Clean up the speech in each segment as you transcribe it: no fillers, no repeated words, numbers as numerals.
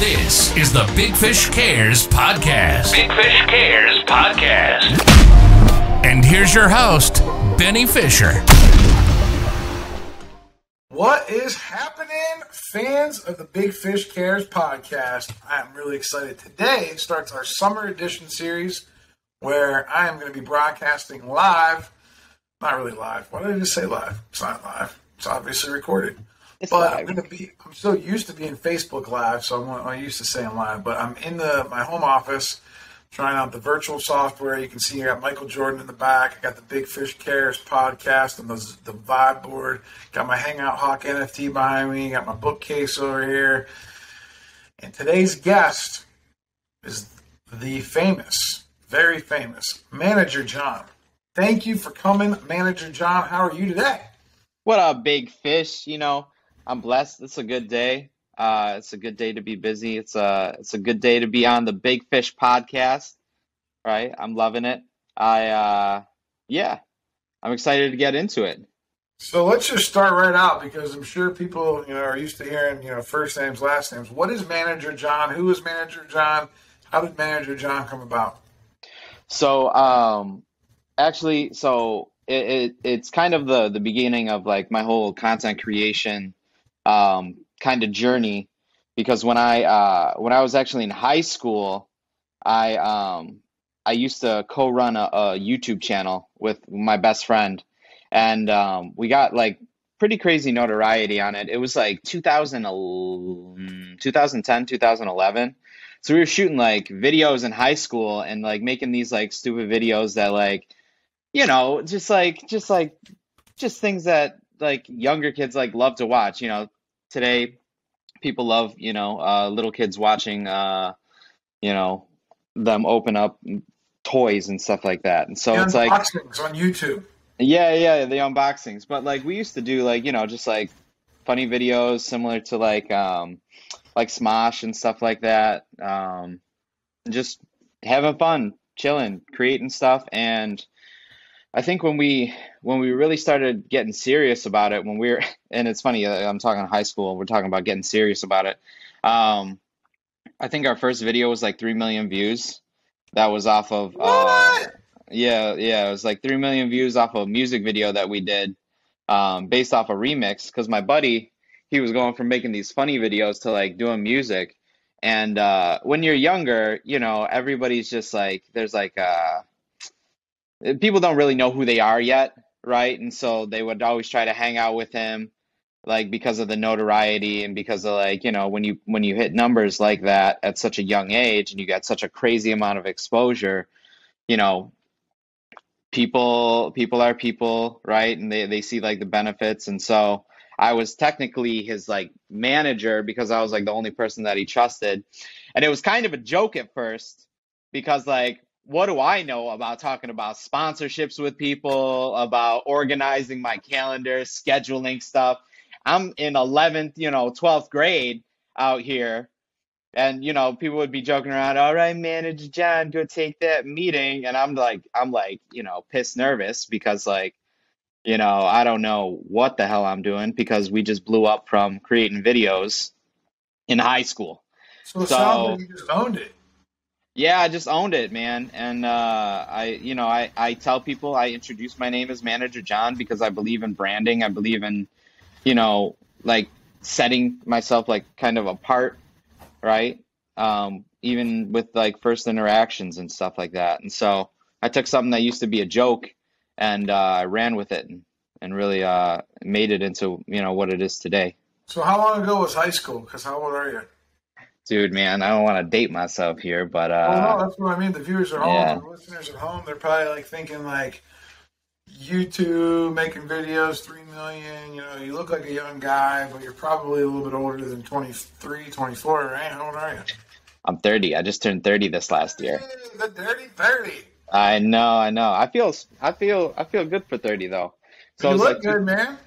This is the Big Fish Cares podcast. Big Fish Cares podcast. And here's your host, Benny Fisher. What is happening, fans of the Big Fish Cares podcast? I'm really excited. Today starts our summer edition series where I am going to be broadcasting live. Not really live. Why did I just say live? It's not live. It's obviously recorded. But I'm so used to being Facebook Live, so I'm used to saying live. But I'm in my home office trying out the virtual software. You can see I got Michael Jordan in the back. I got the Big Fish Cares podcast and the vibe board. Got my Hangout Hawk NFT behind me. Got my bookcase over here. And today's guest is the famous, very famous Manager John. Thank you for coming, Manager John. How are you today? What up, Big Fish? I'm blessed. It's a good day. It's a good day to be busy. It's a good day to be on the Big Fish podcast, right? I'm loving it. I'm excited to get into it. So let's just start right out because I'm sure people, are used to hearing, first names, last names. What is Manager John? Who is Manager John? How did Manager John come about? So, it's kind of the beginning of like my whole content creation kind of journey, because when I was actually in high school, I used to co-run a YouTube channel with my best friend, and we got like pretty crazy notoriety on it. It was like 2010, 2011. So we were shooting like videos in high school and like making these like stupid videos that like, just things that like younger kids like love to watch. Today people love, little kids watching, them open up toys and stuff like that. And so it's like unboxings on YouTube. Yeah, the unboxings. But like we used to do like, just like funny videos similar to like Smosh and stuff like that. Just having fun, chilling, creating stuff. And I think when we really started getting serious about it, and it's funny, I'm talking high school, we're talking about getting serious about it. I think our first video was like 3 million views. That was off of, it was like 3 million views off of a music video that we did, based off a remix. Cause my buddy, he was going from making these funny videos to like doing music. And, when you're younger, everybody's just like, there's like, people don't really know who they are yet, right? And so they would always try to hang out with him, like because of the notoriety and because of like, when you hit numbers like that at such a young age and you get such a crazy amount of exposure, people are people, right? And they see like the benefits. And so I was technically his like manager because I was like the only person that he trusted. And it was kind of a joke at first because like, what do I know about talking about sponsorships with people, about organizing my calendar, scheduling stuff? I'm in 11th, 12th grade out here. And, people would be joking around, all right, Manager John, go take that meeting. And I'm like, pissed nervous because like, I don't know what the hell I'm doing because we just blew up from creating videos in high school. So it sounds like you just owned it. Yeah, I just owned it, man. And I tell people I introduce my name as Manager John because I believe in branding. I believe in, like setting myself like kind of apart, right? Even with like first interactions and stuff like that. And so I took something that used to be a joke and I ran with it and really made it into, what it is today. So how long ago was high school? Because how old are you? Dude, man, I don't want to date myself here, but no, that's what I mean. The viewers at home, the listeners at home, they're probably like thinking like YouTube, making videos, 3 million. You look like a young guy, but you're probably a little bit older than 23, 24, right? How old are you? I'm 30. I just turned 30 this last year. The dirty 30. I know. I feel good for 30 though. So you look good, man.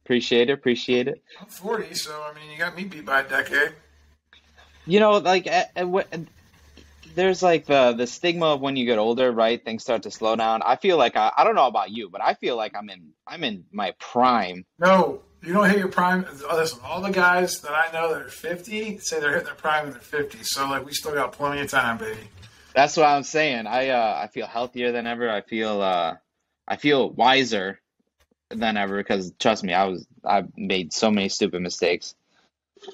Appreciate it. I'm 40, so I mean, you got me beat by a decade. there's like the stigma of when you get older, right? Things start to slow down. I feel like I don't know about you, but I feel like I'm in my prime. No, you don't hit your prime. Listen, all the guys that I know that are 50 say they're hitting their prime in their 50s. So, like, we still got plenty of time, baby. That's what I'm saying. I feel healthier than ever. I feel wiser than ever because trust me, I've made so many stupid mistakes.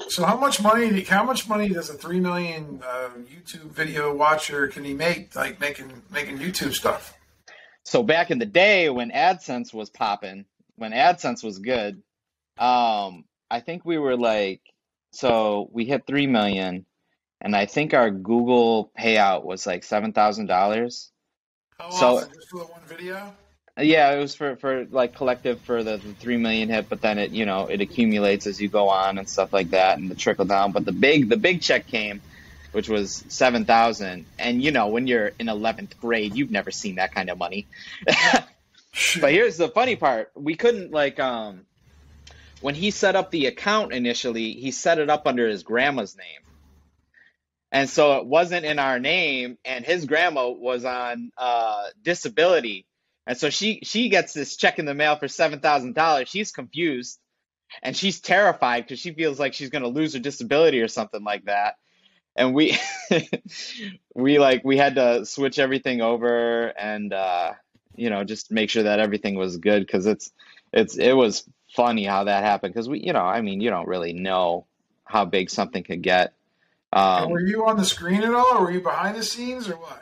So, how much money? How much money does a 3 million YouTube video watcher can he make? Like making YouTube stuff. So back in the day when AdSense was popping, when AdSense was good, I think we were like, so we hit 3 million, and I think our Google payout was like $7,000. How So often? Just for the one video? yeah, it was for like collective for the 3 million hit, but then it accumulates as you go on and stuff like that, and the trickle down. But the big check came, which was 7,000, and when you're in 11th grade, you've never seen that kind of money. But Shoot. here's the funny part: we couldn't like when he set up the account initially, he set it up under his grandma's name. And so it wasn't in our name, and his grandma was on disability. And so she gets this check in the mail for $7,000. She's confused and she's terrified because she feels like she's going to lose her disability or something like that. And we we had to switch everything over and just make sure that everything was good because it was funny how that happened because I mean, you don't really know how big something could get. And were you on the screen at all, or were you behind the scenes, or what?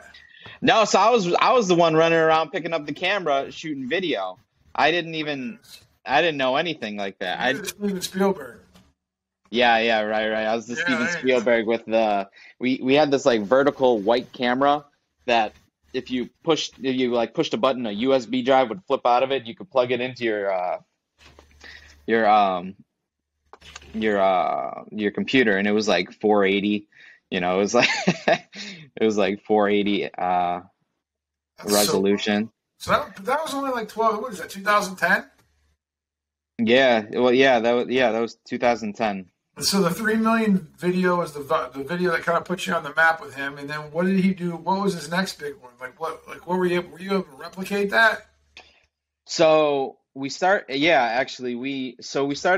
No, so I was the one running around picking up the camera, shooting video. I didn't know anything like that. You're the Steven Spielberg. Yeah, right. I was the Yeah, Steven there you go. Spielberg with we had this like vertical white camera that if you pushed a button, a USB drive would flip out of it. You could plug it into your computer, and it was like 480. It was like it was like 480 That's resolution. So that was only like 12. What is that? 2010. Yeah, well, that was 2010. So the 3 million video was the video that kind of put you on the map with him. And then what did he do? What was his next big one? What were you able to replicate that? So we started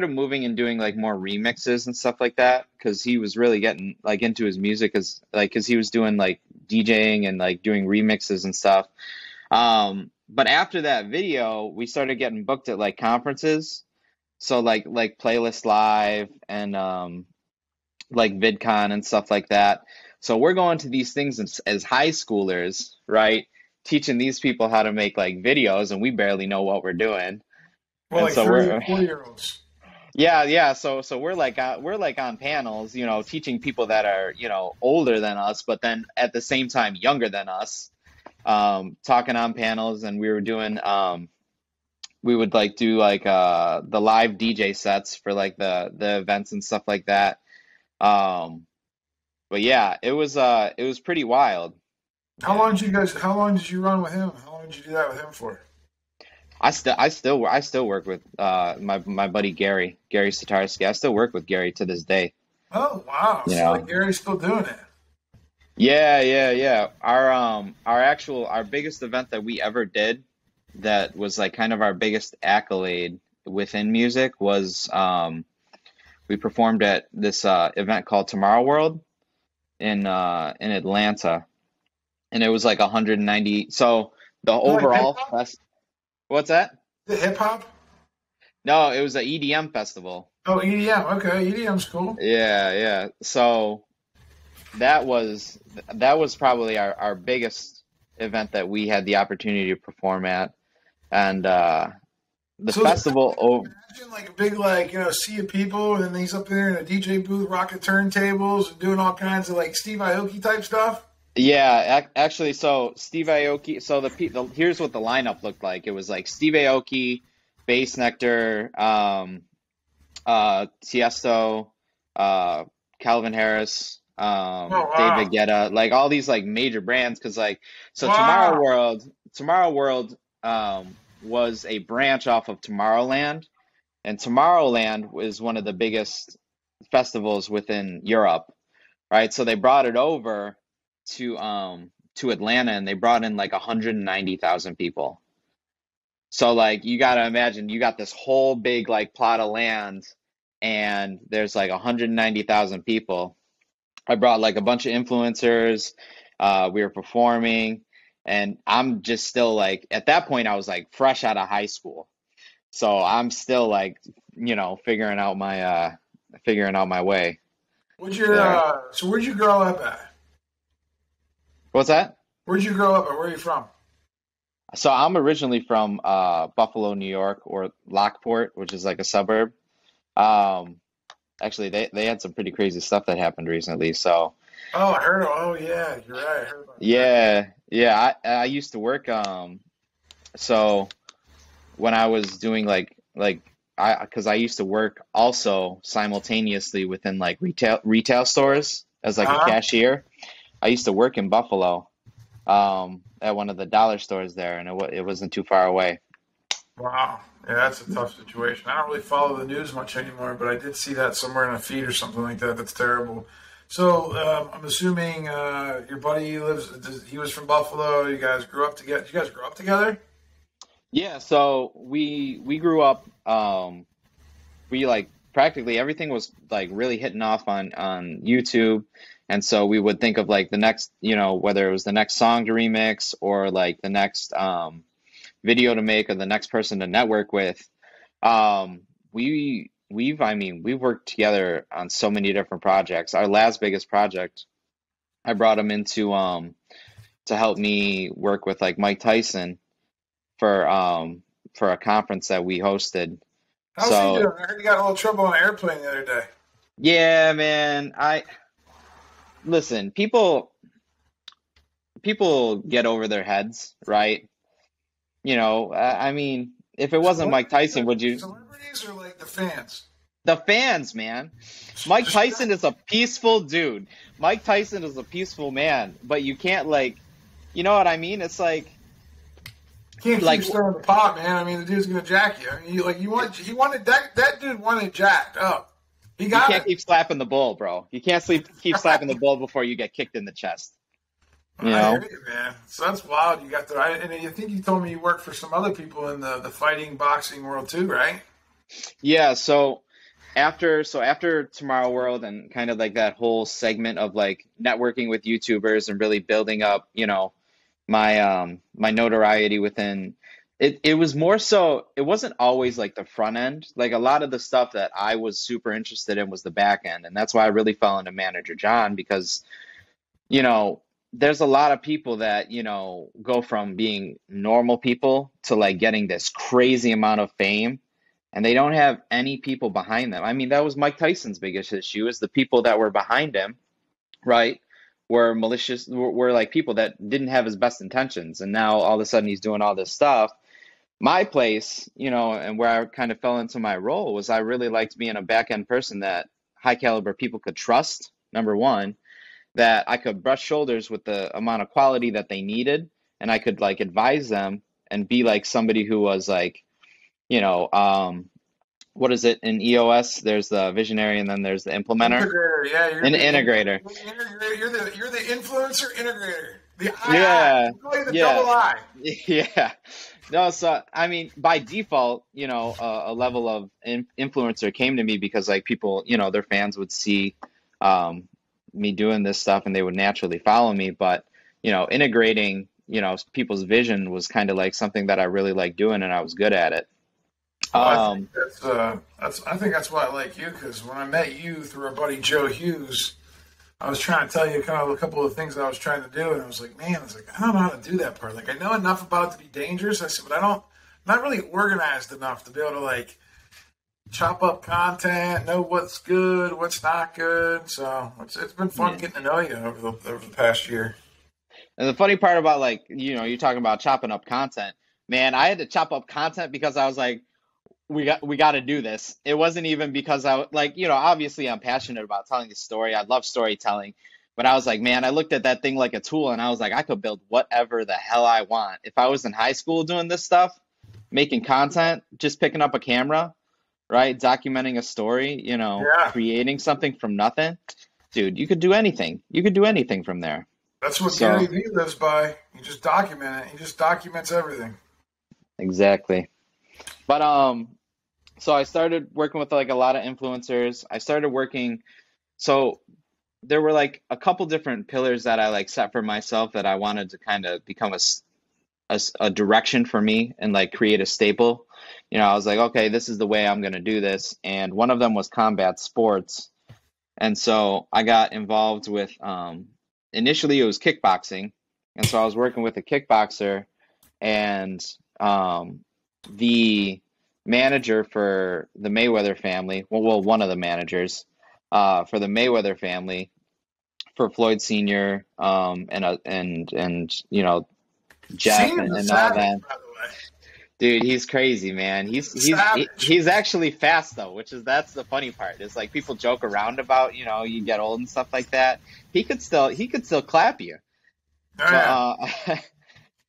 moving and doing like more remixes and stuff like that because he was really getting like into his music because he was doing like DJing and like doing remixes and stuff. But after that video, we started getting booked at like conferences. So like Playlist Live and like VidCon and stuff like that. So we're going to these things as high schoolers, right? Teaching these people how to make like videos, and we barely know what we're doing. Well, And like so 30 we're or 40-year-olds. yeah. So we're like on panels, teaching people that are older than us, but then at the same time younger than us, talking on panels, and we were doing we would like do like the live DJ sets for like the events and stuff like that. But yeah, it was pretty wild. How long did you run with him? How long did you do that with him for? I still work with my buddy Gary Satarsky. I still work with Gary to this day. Oh, wow. You So know. like Gary's still doing it. Yeah. Our biggest event that we ever did that was like kind of our biggest accolade within music was we performed at this event called Tomorrow World in Atlanta, and it was like 190. So the Like overall hip-hop? fest. What's that? The hip hop? No, it was a EDM festival. Oh, EDM. Okay, EDM's cool. Yeah. So that was probably our biggest event that we had the opportunity to perform at, and the So festival. imagine like a big sea of people, and then he's up there in a DJ booth, rocking turntables and doing all kinds of like Steve Aoki type stuff. Yeah, actually, so Steve Aoki. So here's what the lineup looked like. It was like Steve Aoki, Bass Nectar, Tiesto, Calvin Harris, Oh, wow. David Guetta, like all these like major brands. Because like so, Wow. Tomorrow World was a branch off of Tomorrowland, and Tomorrowland was one of the biggest festivals within Europe, right? So they brought it over to Atlanta, and they brought in like 190,000 people. So like you got to imagine you got this whole big like plot of land and there's like 190,000 people. I brought like a bunch of influencers. We were performing, and I'm just still like at that point I was like fresh out of high school. So I'm still like, figuring out my way there. So where'd you grow up at? What's that? Where'd you grow up at? Where are you from? So I'm originally from Buffalo, New York, or Lockport, which is like a suburb. Um, Actually, they had some pretty crazy stuff that happened recently. So Oh, I heard. Oh, yeah, you're right. I heard about that. yeah. I used to work. So when I was doing because I used to work also simultaneously within like retail stores as like a Uh-huh. cashier. I used to work in Buffalo, at one of the dollar stores there, and it wasn't too far away. Wow. Yeah, that's a tough situation. I don't really follow the news much anymore, but I did see that somewhere in a feed or something like that. That's terrible. So I'm assuming your buddy he was from Buffalo. You guys grew up together. Did you guys grow up together? Yeah, so we grew up. We like practically everything was like really hitting off on YouTube, and so we would think of like the next, whether it was the next song to remix or like the next video to make or the next person to network with. We've worked together on so many different projects. Our last biggest project, I brought him into to help me work with like Mike Tyson for a conference that we hosted. How's he doing? So I heard he got in a little trouble on an airplane the other day. yeah, man, I listen, people get over their heads, right? I mean, if it wasn't Mike Tyson, would you? Celebrities or like the fans? The fans, man. Mike Tyson is a peaceful dude. Mike Tyson is a peaceful man, but you can't like, you know what I mean? It's Can't keep like stirring the pot, man. I mean, the dude's gonna jack you. I mean, he wanted that dude wanted jacked up. He you got can't it. keep slapping the bull, bro. You can't keep slapping the bull before you get kicked in the chest. You I hear know? you, man. So that's wild. You got that. And I think you told me you work for some other people in the fighting boxing world too, right? Yeah, so after Tomorrow World and kind of like that whole segment of like networking with YouTubers and really building up, my notoriety within it was more so it wasn't always like the front end. Like a lot of the stuff that I was super interested in was the back end. And that's why I really fell into Manager John because, you know, there's a lot of people that, go from being normal people to like getting this crazy amount of fame and they don't have any people behind them. I mean, that was Mike Tyson's biggest issue is the people that were behind him, right? Were malicious, were like people that didn't have his best intentions. And now all of a sudden he's doing all this stuff. My place, and where I kind of fell into my role was I really liked being a back end person that high caliber people could trust, number one, that I could brush shoulders with the amount of quality that they needed. And I could like advise them and be like somebody who was like, you know, what is it in EOS? There's the visionary and then there's the implementer. Integrator, yeah, An integrator. you're the integrator. You're the influencer integrator. The Yeah, we call you the yeah, double I. yeah. No, so I mean, by default, a level of influencer came to me because like people, their fans would see um, me doing this stuff and they would naturally follow me. But, integrating, people's vision was kind of like something that I really liked doing and I was good at it. Well, I think Um, I think that's why I like you because when I met you through our buddy Joe Hughes, I was trying to tell you kind of a couple of things that I was trying to do, and I was like, man, I don't know how to do that part. Like, I know enough about it to be dangerous. I said, but I'm not really organized enough to be able to like chop up content, know what's good, what's not good. So it's been fun yeah. getting to know you over the past year. And the funny part about like, you're talking about chopping up content, man, I had to chop up content because I was like, we got to do this. It wasn't even because like, obviously I'm passionate about telling the story. I love storytelling, but I was like, man, I looked at that thing like a tool and I was like, I could build whatever the hell I want. If I was in high school doing this stuff, making content, just picking up a camera, right? Documenting a story, Yeah. creating something from nothing, dude, you could do anything. You could do anything from there. That's what So Gary Vee lives by. He just document it. He just documents everything. exactly. But so I started working with like a lot of influencers. I started working, so there were like a couple different pillars that I like set for myself that I wanted to kind of become a direction for me and like create a staple. I was like, okay, this is the way I'm going to do this. And one of them was combat sports. And so I got involved with, initially it was kickboxing. And so I was working with a kickboxer, and the manager for the Mayweather family, well, one of the managers for the Mayweather family, for Floyd Sr., and Jeff Senior's a and all savage, that. by the way. Dude, he's crazy, man. Savage. He's actually fast though, that's the funny part. It's like people joke around about, you get old and stuff like that. He could still clap you. Oh, yeah.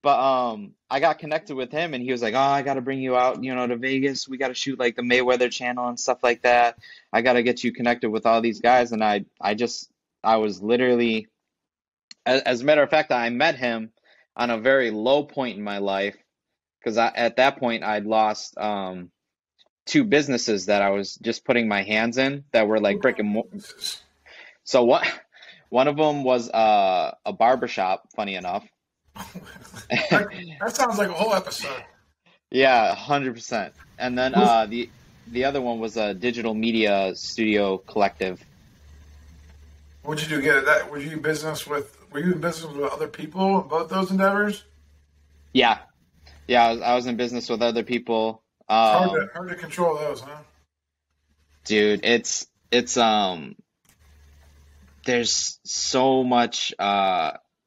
But I got connected with him, and he was like, "Oh, I got to bring you out, to Vegas. We got to shoot like the Mayweather channel and stuff like that. I got to get you connected with all these guys." And I was literally, as a matter of fact, I met him on a very low point in my life, because at that point I'd lost two businesses that I was just putting my hands in that were like brick and mortar. So one of them was a barbershop, funny enough. That sounds like a whole episode. Yeah, 100%. And then the other one was a digital media studio collective. What'd you do? Get that? Were you in business with other people in both those endeavors? Yeah, I was in business with other people. Hard to control those, huh? Dude, it's there's so much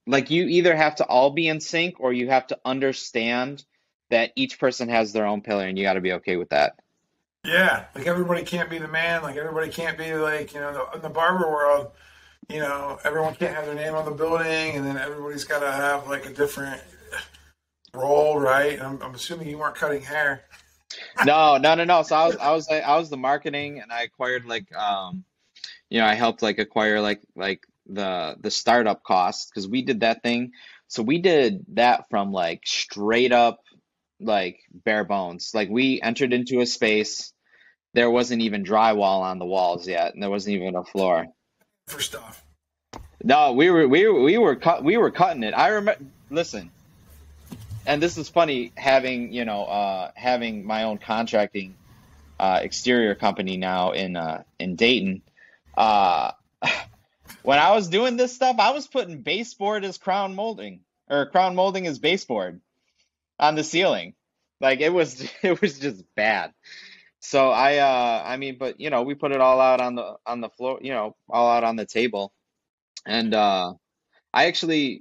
like you either have to all be in sync, or you have to understand that each person has their own pillar, and you got to be okay with that. Yeah, like everybody can't be the man. Like everybody can't be like, in the barber world, everyone can't have their name on the building, and then everybody's got to have like a different role, right? I'm assuming you weren't cutting hair. No. So I was the marketing, and I acquired like I helped like acquire like the startup costs, because we did that thing. So we did that from like straight up like bare bones. Like we entered into a space, there wasn't even drywall on the walls yet, and there wasn't even a floor. For stuff. No, we were cutting it. I remember. Listen, and this is funny, having having my own contracting exterior company now in Dayton. When I was doing this stuff, I was putting baseboard as crown molding, or crown molding as baseboard on the ceiling. Like it was just bad. So but we put it all out on the floor, all out on the table. And the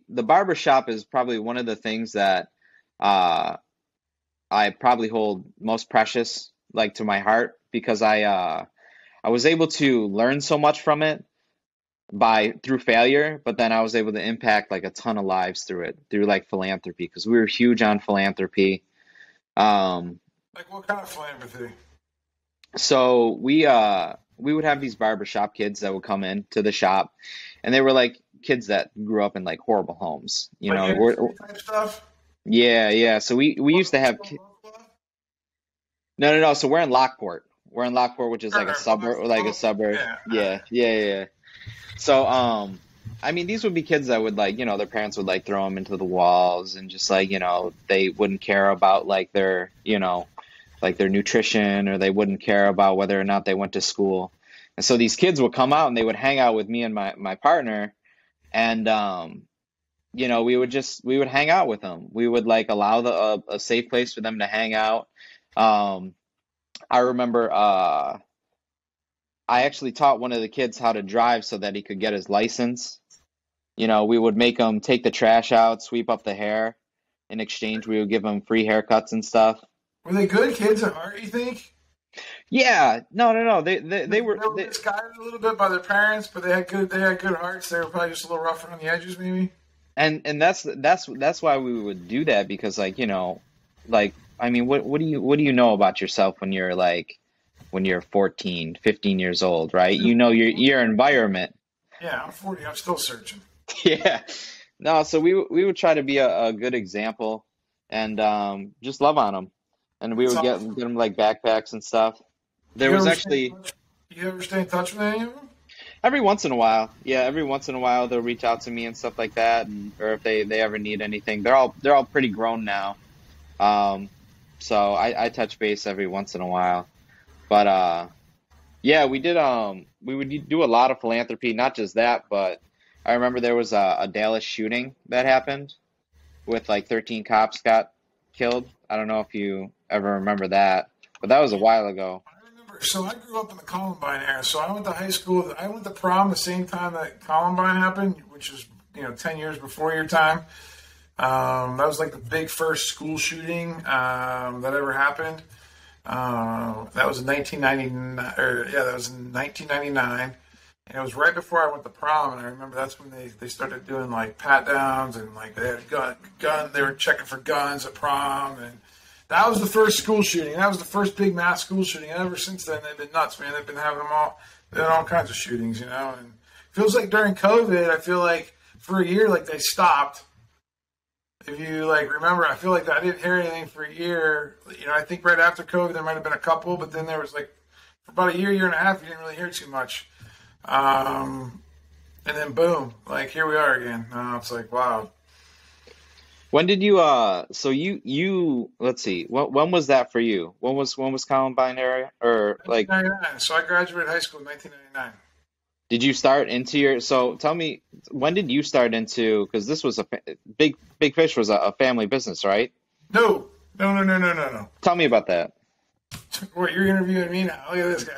barber shop is probably one of the things that I probably hold most precious, like, to my heart, because I was able to learn so much from it through failure, but then I was able to impact like a ton of lives through like philanthropy, because we were huge on philanthropy. Like what kind of philanthropy? So we would have these barbershop kids that would come in to the shop, and they were like kids that grew up in like horrible homes, Like type stuff? Yeah. So we used to have no. So we're in Lockport. Which is like a suburb. Yeah. So these would be kids that would like, their parents would like throw them into the walls, and just like, they wouldn't care about like their, like their nutrition, or they wouldn't care about whether or not they went to school. And so these kids would come out, and they would hang out with me and my partner, and we would hang out with them. We would like allow a safe place for them to hang out. I remember I actually taught one of the kids how to drive so that he could get his license. We would make him take the trash out, sweep up the hair. In exchange, we would give him free haircuts and stuff. Were they good kids at heart, you think? Yeah, no. They were misguided a little bit by their parents, but they had good hearts. They were probably just a little rougher on the edges, maybe. And that's why we would do that, because like, what do you know about yourself when you're 14, 15 years old, right? Your environment. Yeah, I'm 40. I'm still searching. Yeah. No, so we would try to be a good example and just love on them. And we It's would awesome. get them like backpacks and stuff. There You was ever stay in actually touch? You ever stay in touch with any of them? every once in a while, yeah, every once in a while they'll reach out to me and stuff like that, and or if they ever need anything. They're all pretty grown now. Um, so I touch base every once in a while. But yeah, we would do a lot of philanthropy, not just that, but I remember there was a Dallas shooting that happened with like 13 cops got killed. I don't know if you ever remember that, but that was a while ago. I remember. So I grew up in the Columbine era. So I went to high school. I went to prom the same time that Columbine happened, which was 10 years before your time. That was like the big first school shooting that ever happened. That was in 1999. That was in 1999. And it was right before I went to prom, and I remember that's when they started doing like pat downs and like they had gun. They were checking for guns at prom, and that was the first school shooting. That was the first big mass school shooting. And ever since then, they've been nuts, man. They've been having them all. They had all kinds of shootings, And it feels like during COVID, I feel like for a year, like they stopped. If you like remember, I feel like I didn't hear anything for a year. I think right after COVID, there might have been a couple, but then there was like for about a year and a half, you didn't really hear too much. And then boom, like here we are again. It's like wow. When did you so you let's see, when was that for you? When was Columbine area or like 1999. So I graduated high school in 1999. did you start into your so tell me when did you start into because this was Big Fish was a family business, right? No, no, no, no, no, no, no. Tell me about that. What you're interviewing me now? Look at this guy.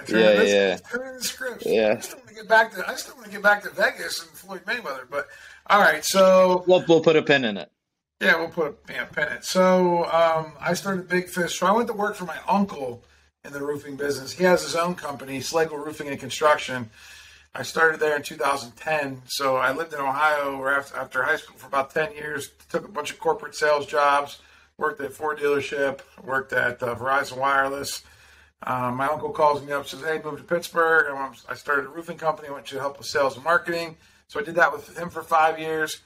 Turn the script. Yeah. I still want to get back to Vegas and Floyd Mayweather. But all right, so We'll put a pin in it. yeah, we'll put a pin in it. So I started Big Fish. So I went to work for my uncle in the roofing business. He has his own company, Schlegel Roofing and Construction. I started there in 2010. So I lived in Ohio after high school for about 10 years. Took a bunch of corporate sales jobs. Worked at Ford dealership. Worked at Verizon Wireless. My uncle calls me up, says, "Hey, moved to Pittsburgh." I started a roofing company. I went to help with sales and marketing. So I did that with him for 5 years.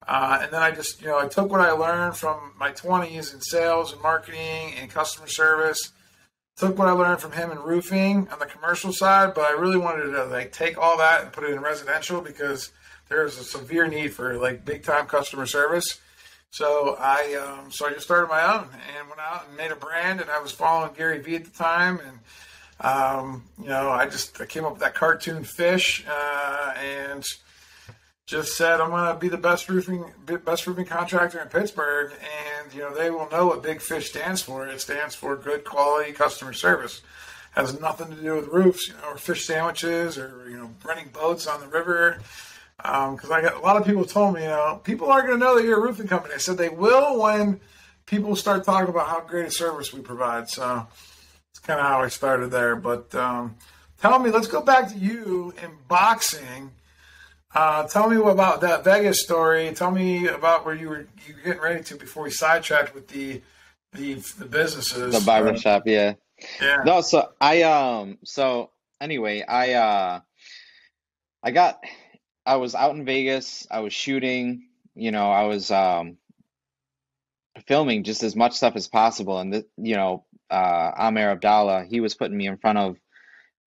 And then I just, I took what I learned from my 20s in sales and marketing and customer service, took what I learned from him in roofing on the commercial side, but I really wanted to like take all that and put it in residential because there's a severe need for like big time customer service. So I just started my own and went out and made a brand, and I was following Gary Vee at the time, and I came up with that cartoon fish, and just said I'm going to be the best roofing contractor in Pittsburgh, and they will know what Big Fish stands for. It stands for good quality customer service. It has nothing to do with roofs, or fish sandwiches, or running boats on the river. Because I got a lot of people told me, people aren't going to know that you're a roofing company. I said they will when people start talking about how great a service we provide. So it's kind of how I started there. But tell me, let's go back to you in boxing. Tell me about that Vegas story. Tell me about where you were getting ready to before we sidetracked with the businesses. The barber shop, yeah. Yeah. No, so anyway, I was out in Vegas. I was shooting, I was filming just as much stuff as possible. And Amir Abdallah, he was putting me in front of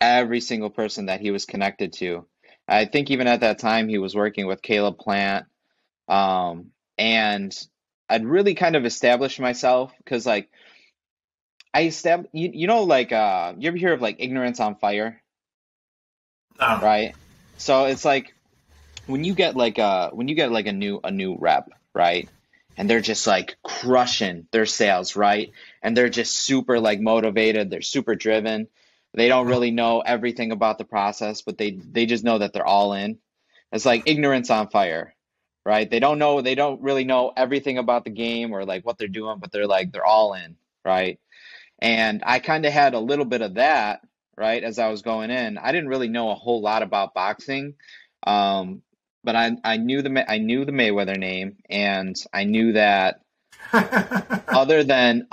every single person that he was connected to. I think even at that time he was working with Caleb Plant. And I'd really kind of established myself because like you ever hear of like ignorance on fire? No. Right? So it's like when you get like a new rep, right? And they're just like crushing their sales, right? And they're just super like motivated, they're super driven. They don't really know everything about the process, but they just know that they're all in. It's like ignorance on fire, right? They don't really know everything about the game or like what they're doing, but they're all in, right? And I kind of had a little bit of that, right? As I was going in, I didn't really know a whole lot about boxing. But I knew the Mayweather name, and I knew that other than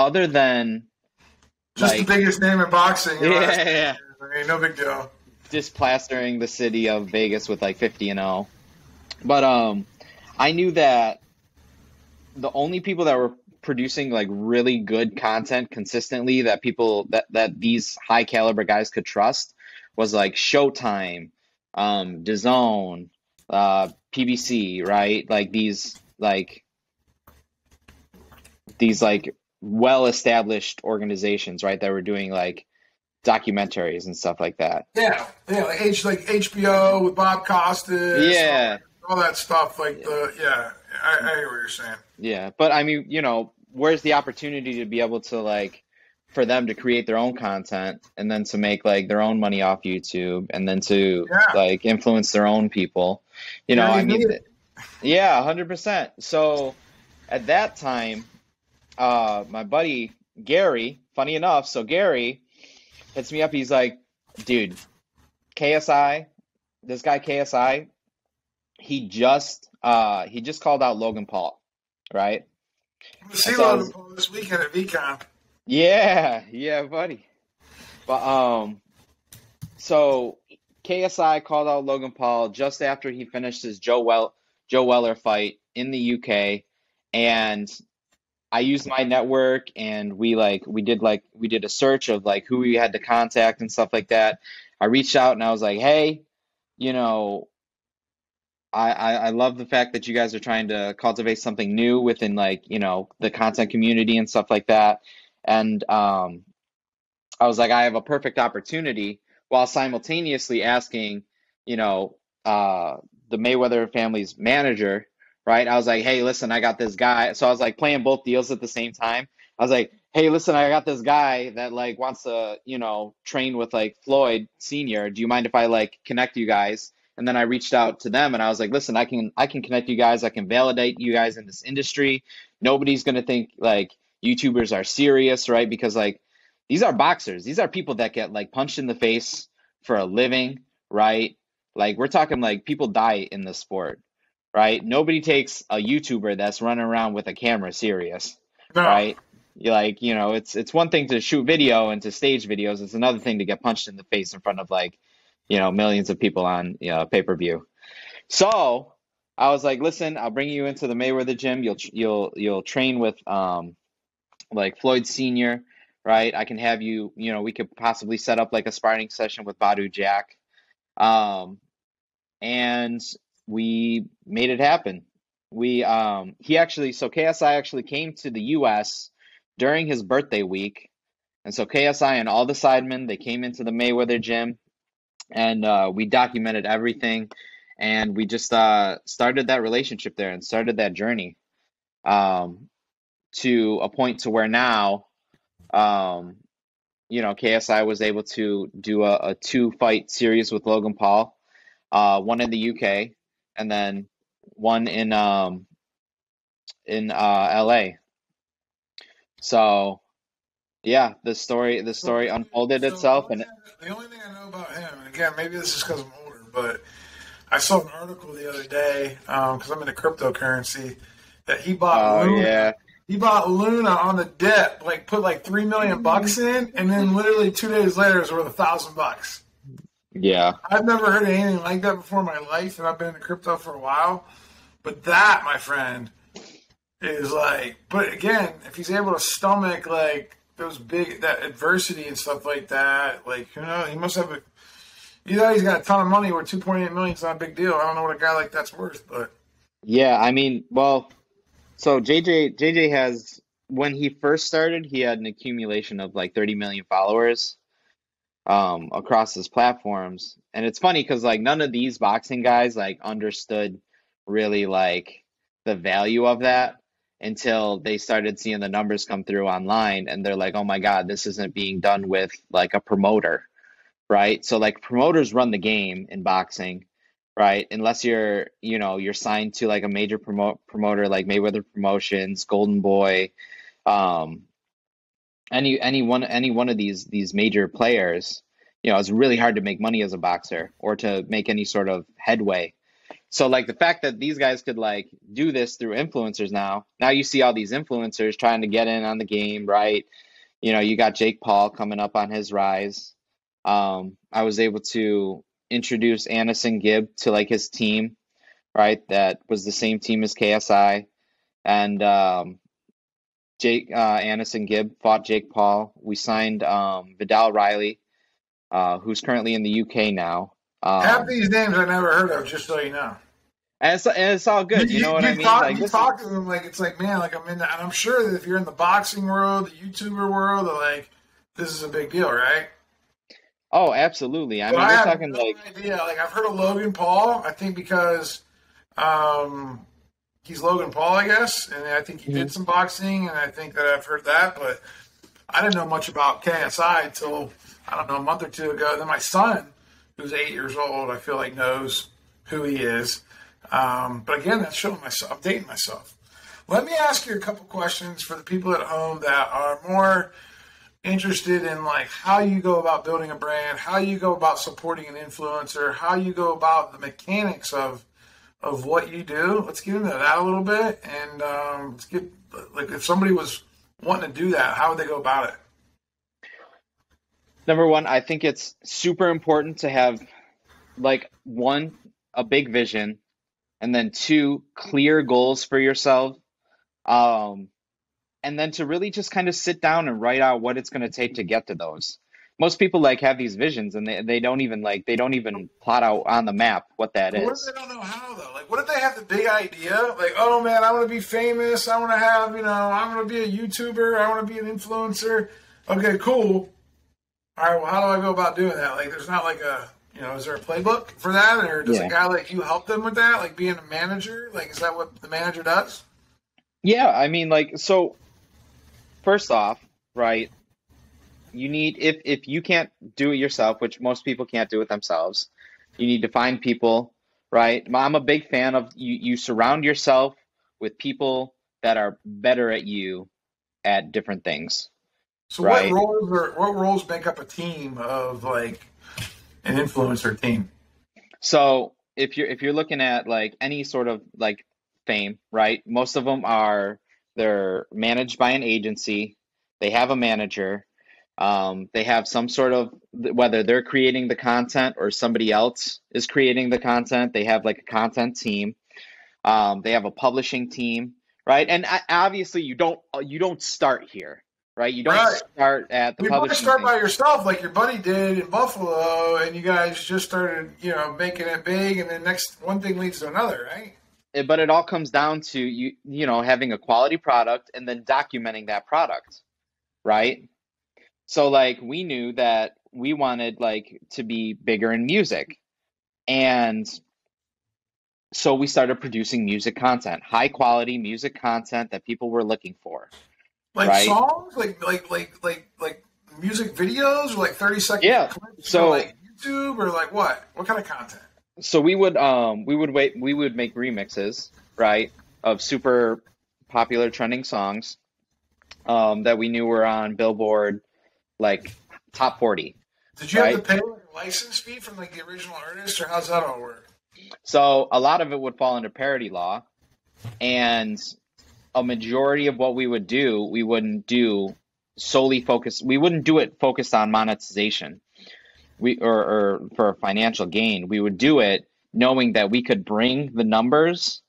just like, the biggest name in boxing. Yeah. I mean, no big deal. Just plastering the city of Vegas with like 50-0. But I knew that the only people that were producing like really good content consistently that people that these high caliber guys could trust was like Showtime, DAZN, PBC, right? Like these like well established organizations, right, that were doing like documentaries and stuff like that. Yeah, like HBO with Bob Costas. Yeah. All that stuff, like I hear what you're saying. Yeah, but I mean, where's the opportunity to be able to like for them to create their own content and then to make like their own money off YouTube and then to like influence their own people, I mean, 100%. So at that time, my buddy Gary, funny enough, so Gary hits me up. He's like, dude, KSI, this guy KSI, he just called out Logan Paul, right? I'm gonna see Logan Paul this weekend at VCon. Yeah, buddy. But so KSI called out Logan Paul just after he finished his Joe Weller fight in the UK, and I used my network and we did a search of like who we had to contact and stuff like that. I reached out and I was like, hey, I love the fact that you guys are trying to cultivate something new within like, the content community and stuff like that. And I was like, I have a perfect opportunity while simultaneously asking, the Mayweather family's manager, right? I was like, hey, listen, I got this guy. So I was like playing both deals at the same time. I was like, hey, listen, I got this guy that like wants to, train with like Floyd Senior. Do you mind if I like connect you guys? And then I reached out to them and I was like, listen, I can connect you guys. I can validate you guys in this industry. Nobody's going to think like YouTubers are serious, right? Because like these are boxers. These are people that get like punched in the face for a living, right? Like we're talking like people die in the sport, right? Nobody takes a YouTuber that's running around with a camera serious, right? You're like, it's one thing to shoot video and to stage videos. It's another thing to get punched in the face in front of like, millions of people on pay-per-view. So I was like, listen, I'll bring you into the Mayweather gym. You'll train with like Floyd Senior, right? I can have you, we could possibly set up like a sparring session with Badu Jack. And we made it happen. KSI actually came to the US during his birthday week. And so KSI and all the sidemen, they came into the Mayweather gym. And we documented everything, and we just started that relationship there and started that journey to a point to where now, KSI was able to do a 2-fight series with Logan Paul, one in the UK, and then one in LA. So. Yeah, the story unfolded itself, and the only thing I know about him, and again, maybe this is because I'm older, but I saw an article the other day because I'm into cryptocurrency that he bought Luna. Yeah. He bought Luna on the dip, like put like $3 million in, and then literally 2 days later, it was worth $1,000. Yeah, I've never heard of anything like that before in my life, and I've been into crypto for a while. But that, my friend, is like. But again, if he's able to stomach like that adversity and stuff like that, like, he must have he's got a ton of money where 2.8 million is not a big deal. I don't know what a guy like that's worth, but yeah, I mean, well, so JJ has, when he first started, he had an accumulation of like 30 million followers across his platforms. And it's funny because like none of these boxing guys like understood really like the value of that until they started seeing the numbers come through online, and they're like, oh my God, this isn't being done with like a promoter, right? So like promoters run the game in boxing, right? Unless you're signed to like a major promoter like Mayweather Promotions, Golden Boy, any one of these major players, it's really hard to make money as a boxer or to make any sort of headway. So like the fact that these guys could like do this through influencers now you see all these influencers trying to get in on the game, right? You got Jake Paul coming up on his rise. I was able to introduce Anderson Gibb to like his team right? That was the same team as KSI. And Jake Anderson Gibb fought Jake Paul. We signed Vidal Riley, who's currently in the UK now. Half these names I never heard of, just so you know. And it's all good. You know what I mean? Like, you talk to them like it's like, man, like I'm in the, and I'm sure that if you're in the boxing world, the YouTuber world, like this is a big deal, right? Oh, absolutely. I But mean, I we're have talking no like, idea. Like I've heard of Logan Paul. I think because he's Logan Paul, I guess, and I think he did some boxing, and I think that I've heard that, but I didn't know much about KSI until I don't know a month or two ago. Then my son, who's 8 years old, I feel like knows who he is. But again, that's showing myself, I'm dating myself. Let me ask you a couple questions for the people at home that are more interested in like how you go about building a brand, how you go about supporting an influencer, how you go about the mechanics of what you do. Let's get into that a little bit, and let's get like if somebody was wanting to do that, how would they go about it? number one, I think it's super important to have like one, a big vision, and then two, clear goals for yourself. Um, and then to really just kind of sit down and write out what it's going to take to get to those. Most people like have these visions and they don't even they don't even plot out on the map what that What if is. they don't know how though? Like, what if they have the big idea? Like, oh man, I want to be famous. I want to have, I want to be a YouTuber. I want to be an influencer. Okay, cool. All right, well, how do I go about doing that? Like, there's not like is there a playbook for that, or does a Yeah. guy like you help them with that? Like being a manager? Like, is that what the manager does? Yeah, I mean, so first off, right, you need, if you can't do it yourself, which most people can't do it themselves, you need to find people, right? I'm a big fan of you surround yourself with people that are better at you at different things, So, right? what roles make up a team of like an influencer team? So if you're looking at like any sort of like fame, right? Most of them they're managed by an agency. They have a manager. They have some sort of, whether they're creating the content or somebody else is creating the content. They have like a content team. They have a publishing team, right? And obviously you don't start here, right? You don't Right. start at the You want to publishing start team. by yourself, like your buddy did in Buffalo, and you guys just started, making it big, and then next one thing leads to another, right? But it all comes down to you know, having a quality product and then documenting that product, right? So like we knew that we wanted like to be bigger in music. And so we started producing music content, high quality music content that people were looking for, Like right? songs, like music videos, or like 30-second Yeah. clips for So like YouTube, or like what? What kind of content? so we would make remixes, right, of super popular trending songs that we knew were on Billboard like top 40, Did you have to right? pay like a license fee from like the original artist, or how's that all work? So a lot of it would fall under parody law, and a majority of what we would do, we wouldn't do solely focused. We wouldn't do it focused on monetization. Or for a financial gain. We would do it knowing that we could bring the numbers,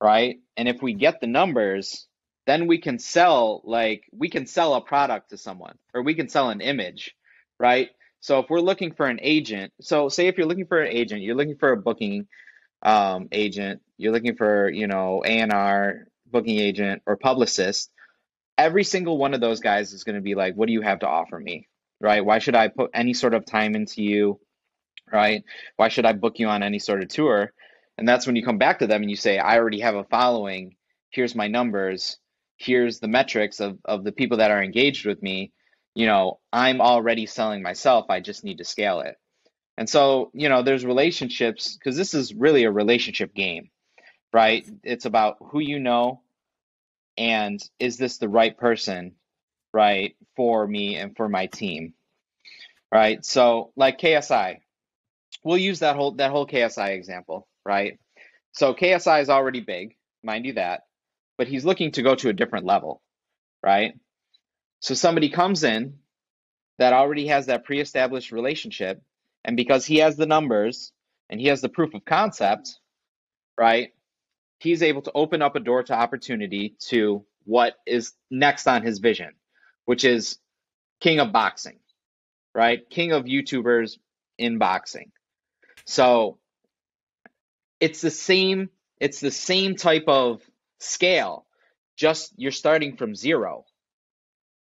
right? And if we get the numbers, then we can sell a product to someone, or we can sell an image, right? So if we're looking for an agent, so say if you're looking for an agent, you're looking for a booking agent, you're looking for, A&R booking agent or publicist, every single one of those guys is going to be like, what do you have to offer me? Right? Why should I put any sort of time into you? Right? Why should I book you on any sort of tour? And that's when you come back to them and you say, I already have a following. Here's my numbers. Here's the metrics of the people that are engaged with me. I'm already selling myself. I just need to scale it. And so, there's relationships, because this is really a relationship game, right? It's about who you know, and is this the right person, right, for me and for my team, right? So like KSI, we'll use that whole KSI example, right? So KSI is already big, mind you that, but he's looking to go to a different level, right? So somebody comes in that already has that pre-established relationship, and because he has the numbers and he has the proof of concept, right? He's able to open up a door to opportunity to what is next on his vision, which is king of boxing, right? King of YouTubers in boxing. So it's the same type of scale, just you're starting from zero,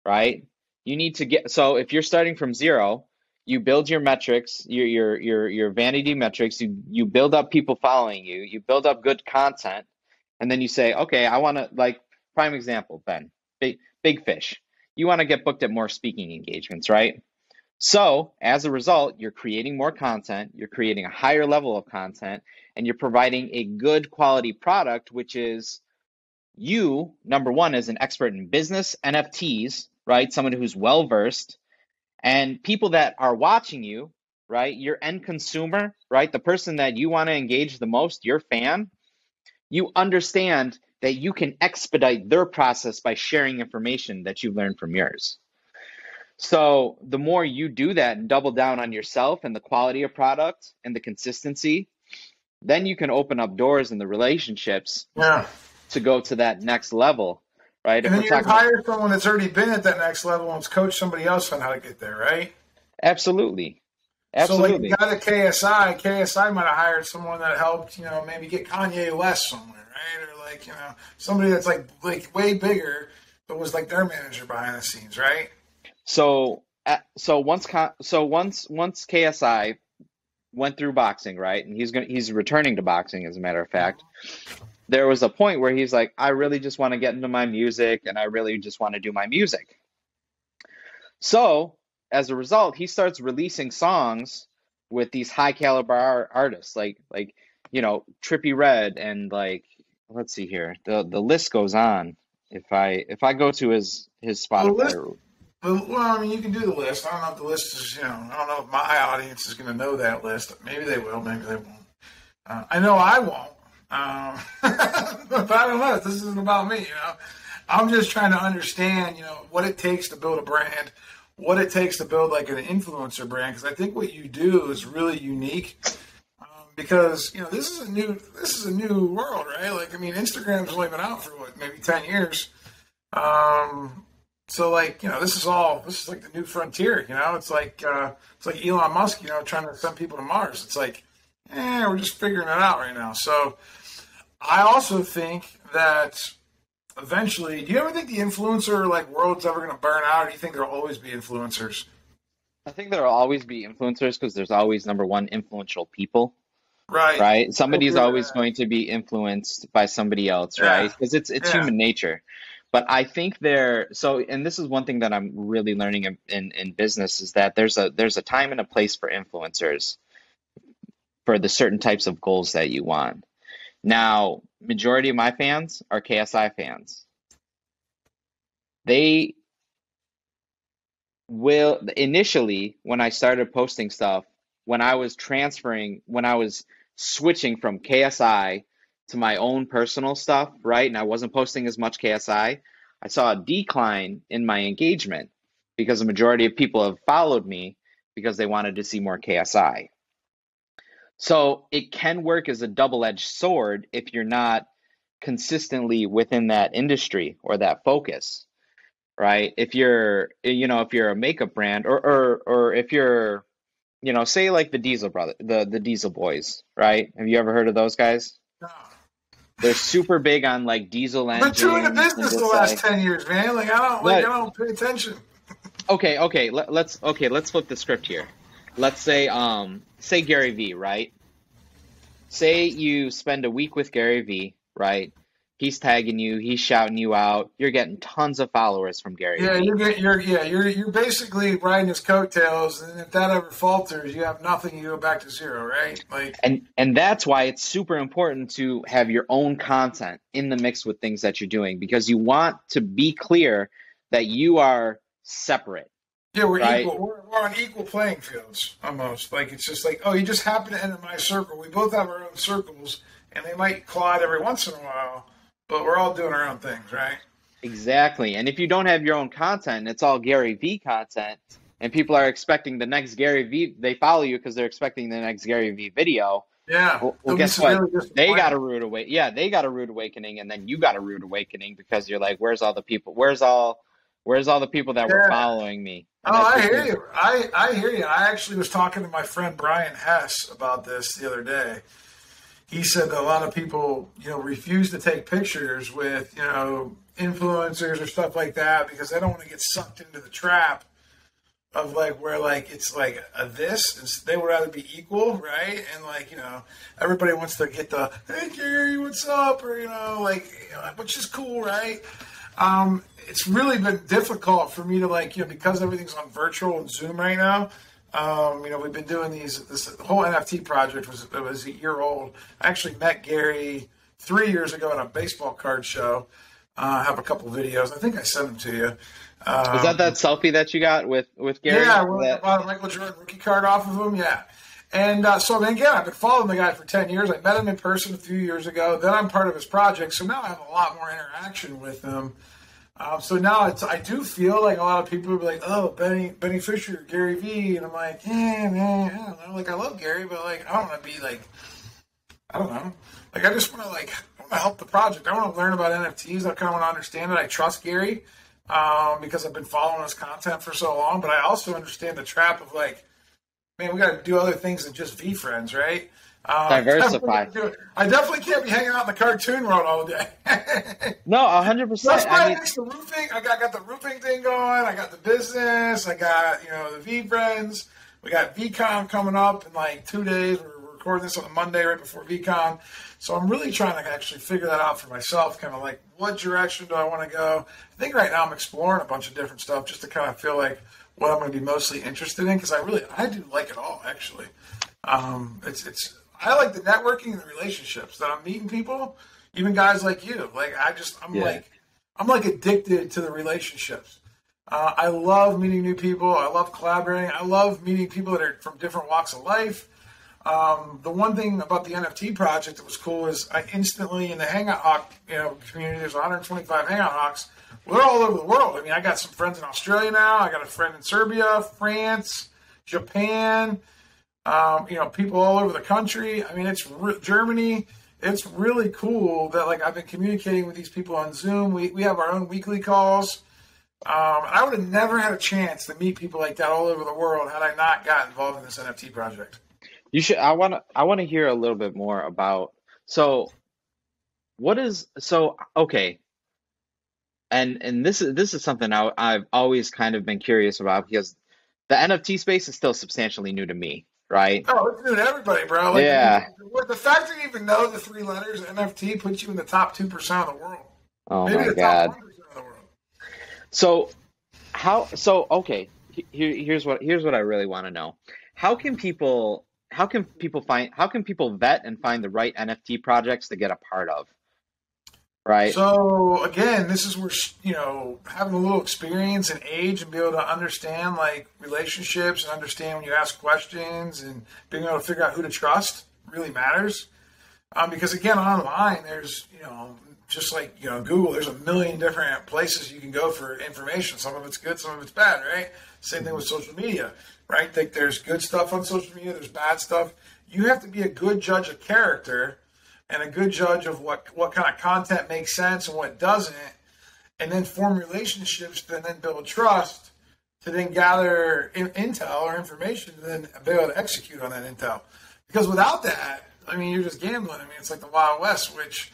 right? You need to get, so if you're starting from zero, you build your metrics, your vanity metrics, you build up people following you, you build up good content, and then you say, okay, I want to, like, prime example, Ben, Big Fish. You want to get booked at more speaking engagements, right? So as a result, you're creating more content, you're creating a higher level of content, and you're providing a good quality product, which is you, number one, as an expert in business, NFTs, right? Someone who's well-versed, and people that are watching you, right? Your end consumer, right? The person that you want to engage the most, your fan, you understand that you can expedite their process by sharing information that you've learned from yours. So the more you do that and double down on yourself and the quality of product and the consistency, then you can open up doors in the relationships to go to that next level, right? And then you hire someone that's already been at that next level and coach somebody else on how to get there, right? Absolutely. So like you got a KSI might have hired someone that helped, maybe get Kanye West somewhere, right? Or like, somebody that's like way bigger, but was like their manager behind the scenes, right? So once KSI went through boxing, right, and he's returning to boxing, as a matter of fact, there was a point where he's like, I really just want to get into my music, and I really just want to do my music. So as a result, he starts releasing songs with these high caliber artists, like Trippie Redd, and like, let's see here, the list goes on. If I go to his Spotify. Well, I mean, you can do the list. I don't know if the list is, I don't know if my audience is going to know that list. Maybe they will, maybe they won't. I know I won't. But I don't know. This isn't about me, I'm just trying to understand, what it takes to build a brand, what it takes to build like an influencer brand. Because I think what you do is really unique. Because, this is a new world, right? Like, I mean, Instagram's only been out for maybe 10 years. So like, this is like the new frontier, it's like Elon Musk, trying to send people to Mars. It's like, we're just figuring it out right now. So I also think that eventually, do you ever think the influencer like world's ever going to burn out, or do you think there'll always be influencers? I think there'll always be influencers because there's always, number one, influential people. Right. Somebody's always going to be influenced by somebody else, right? Because it's human nature. But I think and this is one thing that I'm really learning in business, is that there's a time and a place for influencers for the certain types of goals that you want. Now, majority of my fans are KSI fans. They will, initially, when I started posting stuff, when I was switching from KSI to my own personal stuff, right? And I wasn't posting as much KSI, I saw a decline in my engagement because the majority of people have followed me because they wanted to see more KSI. So it can work as a double-edged sword if you're not consistently within that industry or that focus, right? If you're a makeup brand, or if you're, say like the Diesel the Diesel Boys, right? Have you ever heard of those guys? No. They're super big on like diesel engines. I've been doing the business the last 10 years, man. Like I don't pay attention. Okay. Let's flip the script here. Let's say Gary Vee, right? Say you spend a week with Gary Vee, right? He's tagging you, he's shouting you out. You're getting tons of followers from Gary Vee. You're basically riding his coattails, and if that ever falters, you have nothing. You go back to zero, right? Like, and that's why it's super important to have your own content in the mix with things that you're doing, because you want to be clear that you are separate. Yeah, we're equal. We're on equal playing fields almost. Like, it's just like, oh, you just happen to enter my circle. We both have our own circles, and they might collide every once in a while. But we're all doing our own things, right? Exactly. And if you don't have your own content, it's all Gary Vee content, and people are expecting the next Gary Vee, they follow you because they're expecting the next Gary Vee video, Yeah. Well, guess what? They got a rude awakening. Yeah, they got a rude awakening, and then you got a rude awakening because you're like, where's all the people? Where's all the people that were following me? And I hear you. I hear you. I actually was talking to my friend Brian Hess about this the other day. He said that a lot of people, refuse to take pictures with, influencers or stuff like that because they don't want to get sucked into the trap of where it's this, and they would rather be equal, right? And everybody wants to get the, hey Gary, what's up? Or which is cool, right? It's really been difficult for me to because everything's on virtual and Zoom right now. We've been doing this whole NFT project was a year old. I actually met Gary 3 years ago at a baseball card show. I have a couple videos. I think I sent them to you. Is that selfie that you got with Gary? Yeah, I bought a Michael Jordan rookie card off of him. Yeah. And so again, I've been following the guy for 10 years. I met him in person a few years ago. Then I'm part of his project. So now I have a lot more interaction with him. So now I do feel like a lot of people will be like, oh, Benny Fisher, Gary V. And I'm like, yeah, man, I don't know. I love Gary, but I don't want to be I don't know. I just want to help the project. I want to learn about NFTs. I kind of want to understand it. I trust Gary because I've been following his content for so long. But I also understand the trap of man, we got to do other things than just VeeFriends, right? Diversify. I definitely can't be hanging out in the cartoon world all day. No, 100%. That's why the roofing. I got the roofing thing going. I got the business. I got the VeeFriends. We got VCon coming up in 2 days. We're recording this on a Monday right before VCon. So I'm really trying to actually figure that out for myself. Kind of what direction do I want to go? I think right now I'm exploring a bunch of different stuff just to kind of feel what I'm going to be mostly interested in because I do like it all actually. I like the networking and the relationships that I'm meeting people, even guys like you. I'm addicted to the relationships. I love meeting new people. I love collaborating. I love meeting people that are from different walks of life. The one thing about the NFT project that was cool is I instantly in the Hangout Hawk, community. There's 125 Hangout Hawks. We're all over the world. I mean, I got some friends in Australia now. I got a friend in Serbia, France, Japan. People all over the country. I mean, it's Germany. It's really cool that I've been communicating with these people on Zoom. We have our own weekly calls. I would have never had a chance to meet people like that all over the world had I not got involved in this NFT project. You should. I want to hear a little bit more about. Okay. And this is something I've always kind of been curious about because the NFT space is still substantially new to me. Right. Oh, it's new to everybody, bro. The fact that you even know the 3 letters NFT puts you in the top 2% of the world. Oh maybe my the God. top 1% of the world. Okay. Here's what I really want to know. How can people vet and find the right NFT projects to get a part of? Right. So again, this is where having a little experience and age and be able to understand relationships and understand when you ask questions and being able to figure out who to trust really matters. Because again, online there's just Google, there's a million different places you can go for information. Some of it's good, some of it's bad, right? Same thing with social media, right? There's good stuff on social media, there's bad stuff. You have to be a good judge of character and a good judge of what kind of content makes sense and what doesn't, and then form relationships and then build trust to then gather intel or information and then be able to execute on that intel. Because without that, I mean, you're just gambling. I mean, it's like the Wild West, which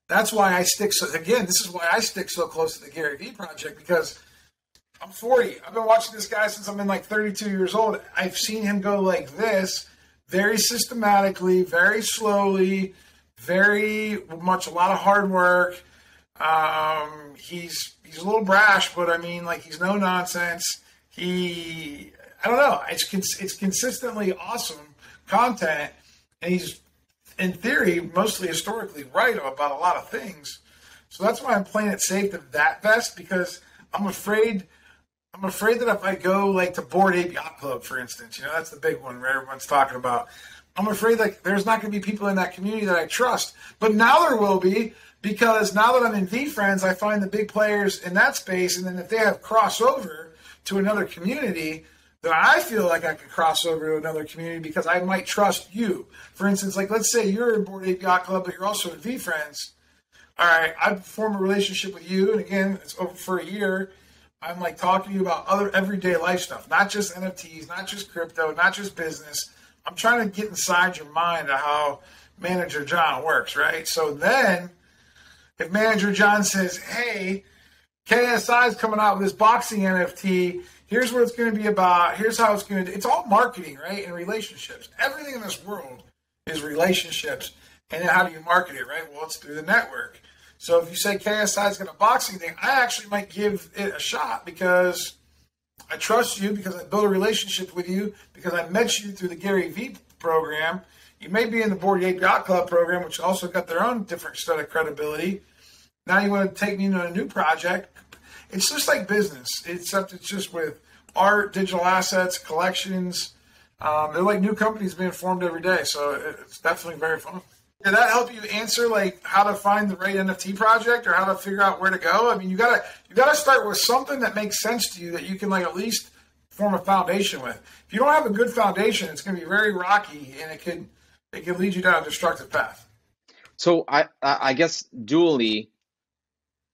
that's why this is why I stick so close to the Gary Vee project because I'm 40. I've been watching this guy since I've been 32 years old. I've seen him go like this very systematically, very slowly, very much a lot of hard work. He's a little brash, but I mean, he's no nonsense. I don't know. It's consistently awesome content, and he's in theory mostly historically right about a lot of things. So that's why I'm playing it safe to that vest because I'm afraid that if I go to Bored Ape Yacht Club, for instance, that's the big one where everyone's talking about. I'm afraid there's not going to be people in that community that I trust. But now there will be because now that I'm in VeeFriends, I find the big players in that space. And then if they have crossover to another community, then I feel like I could cross over to another community because I might trust you. For instance, like let's say you're in Board Ape Yacht Club, but you're also in VeeFriends. All right, I form a relationship with you, and again, it's over for a year. I'm like talking to you about other everyday life stuff, not just NFTs, not just crypto, not just business. I'm trying to get inside your mind of how Manager John works, right? So then, if Manager John says, hey, KSI is coming out with this boxing NFT, here's what it's going to be about, here's how it's going to do. It's all marketing, right, and relationships. Everything in this world is relationships. And then how do you market it, right? Well, it's through the network. So if you say KSI is going to boxing thing, I actually might give it a shot because I trust you, because I built a relationship with you, because I met you through the Gary Vee program. You may be in the Board Ape Yacht Club program, which also got their own different set of credibility. Now you want to take me to a new project. It's just like business, except it's just with art, digital assets, collections. They're like new companies being formed every day. So it's definitely very fun. Did that help you answer like how to find the right NFT project or how to figure out where to go? I mean, you gotta start with something that makes sense to you that you can like at least form a foundation with. If you don't have a good foundation, it's going to be very rocky and it can lead you down a destructive path. So I guess dually.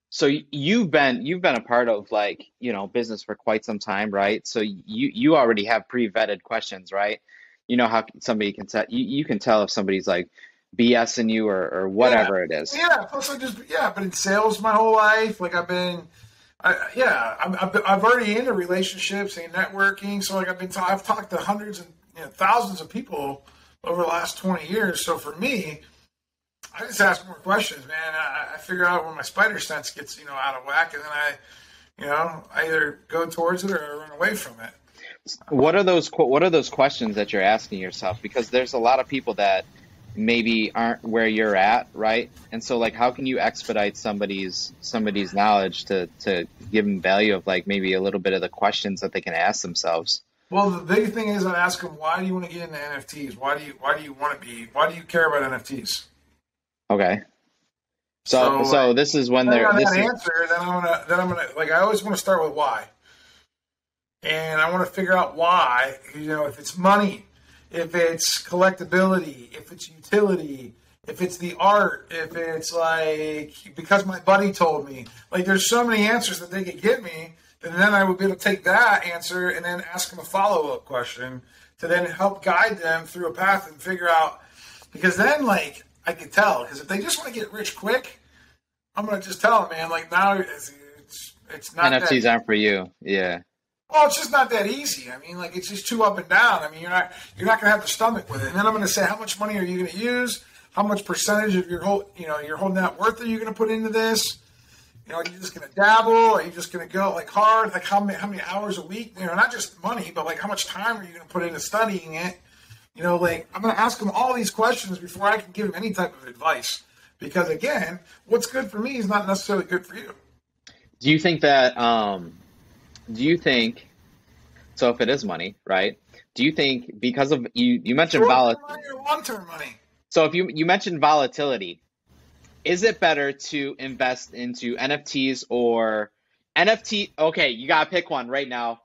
So you've been a part of like, business for quite some time, right? So you already have pre-vetted questions, right? You know how somebody can tell you can tell if somebody's like BSing you or whatever it is. Yeah. Plus, I've been in sales my whole life. Like I've already into relationships and networking. So like I've talked to hundreds and thousands of people over the last 20 years. So for me, I just ask more questions, man. I figure out when my spider sense gets out of whack, and then I either go towards it or I run away from it. What are those questions that you're asking yourself? Because there's a lot of people that maybe aren't where you're at, right? And so like how can you expedite somebody's knowledge to give them value of like maybe a little bit of the questions that they can ask themselves? Well, the big thing is I ask them, why do you want to get into NFTs? Why do you care about NFTs? Okay. So this is when they're answer, then I'm gonna like I always want to start with why. And I want to figure out why, if it's money, if it's collectability, if it's utility, if it's the art, if it's like because my buddy told me. Like there's so many answers that they could give me, and then I would be able to take that answer and then ask them a follow-up question to then help guide them through a path and figure out, because then like I could tell, because if they just want to get rich quick, I'm going to just tell them, man, like now it's not NFTs aren't for you. Yeah. Well, it's just not that easy. I mean, like it's just too up and down. I mean, you're not going to have the stomach with it. And then I'm going to say, how much money are you going to use? How much percentage of your whole net worth are you going to put into this? Are you just going to dabble? Are you just going to go like hard? Like how many hours a week? Not just money, but like how much time are you going to put into studying it? Like I'm going to ask them all these questions before I can give them any type of advice. Because again, what's good for me is not necessarily good for you. Do you think that, so if it is money, right? Do you think because of, you mentioned volatility. Long-term money. So if you mentioned volatility, is it better to invest into NFTs or NFT? Okay, you got to pick one right now.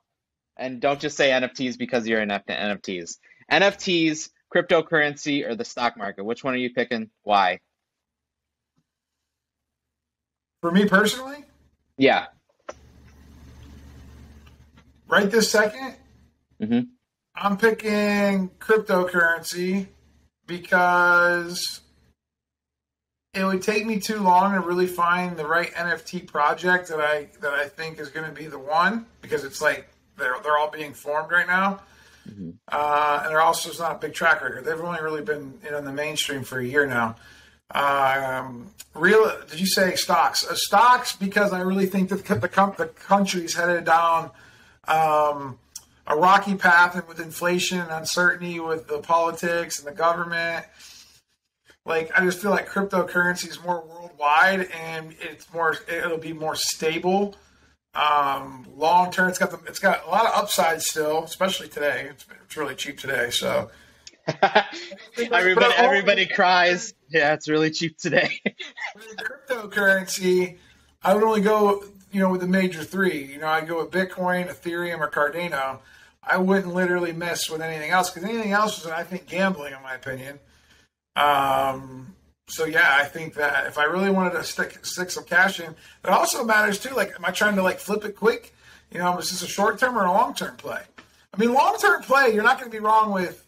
And don't just say NFTs because you're in NFTs. NFTs, cryptocurrency, or the stock market? Which one are you picking? Why? For me personally? Yeah. Right this second? Mm-hmm. I'm picking cryptocurrency because it would take me too long to really find the right NFT project that I think is going to be the one, because it's like they're all being formed right now. Mm-hmm. And there also is not a big track record. They've only really been in the mainstream for a year now. Did you say stocks? Stocks, because I really think that the country's headed down a rocky path, and with inflation and uncertainty with the politics and the government. Like, I just feel like cryptocurrency is more worldwide and it'll be more stable. Long term, it's got a lot of upside still, especially today. It's really cheap today, so everybody cries. Yeah, it's really cheap today. Cryptocurrency, I would only go, with the major three. I'd go with Bitcoin, Ethereum, or Cardano. I wouldn't literally mess with anything else because anything else is, I think, gambling, in my opinion. So yeah, I think that if I really wanted to stick some cash in, it also matters too. Like, am I trying to like flip it quick? You know, is this a short term or a long term play? I mean, long term play, you're not going to be wrong with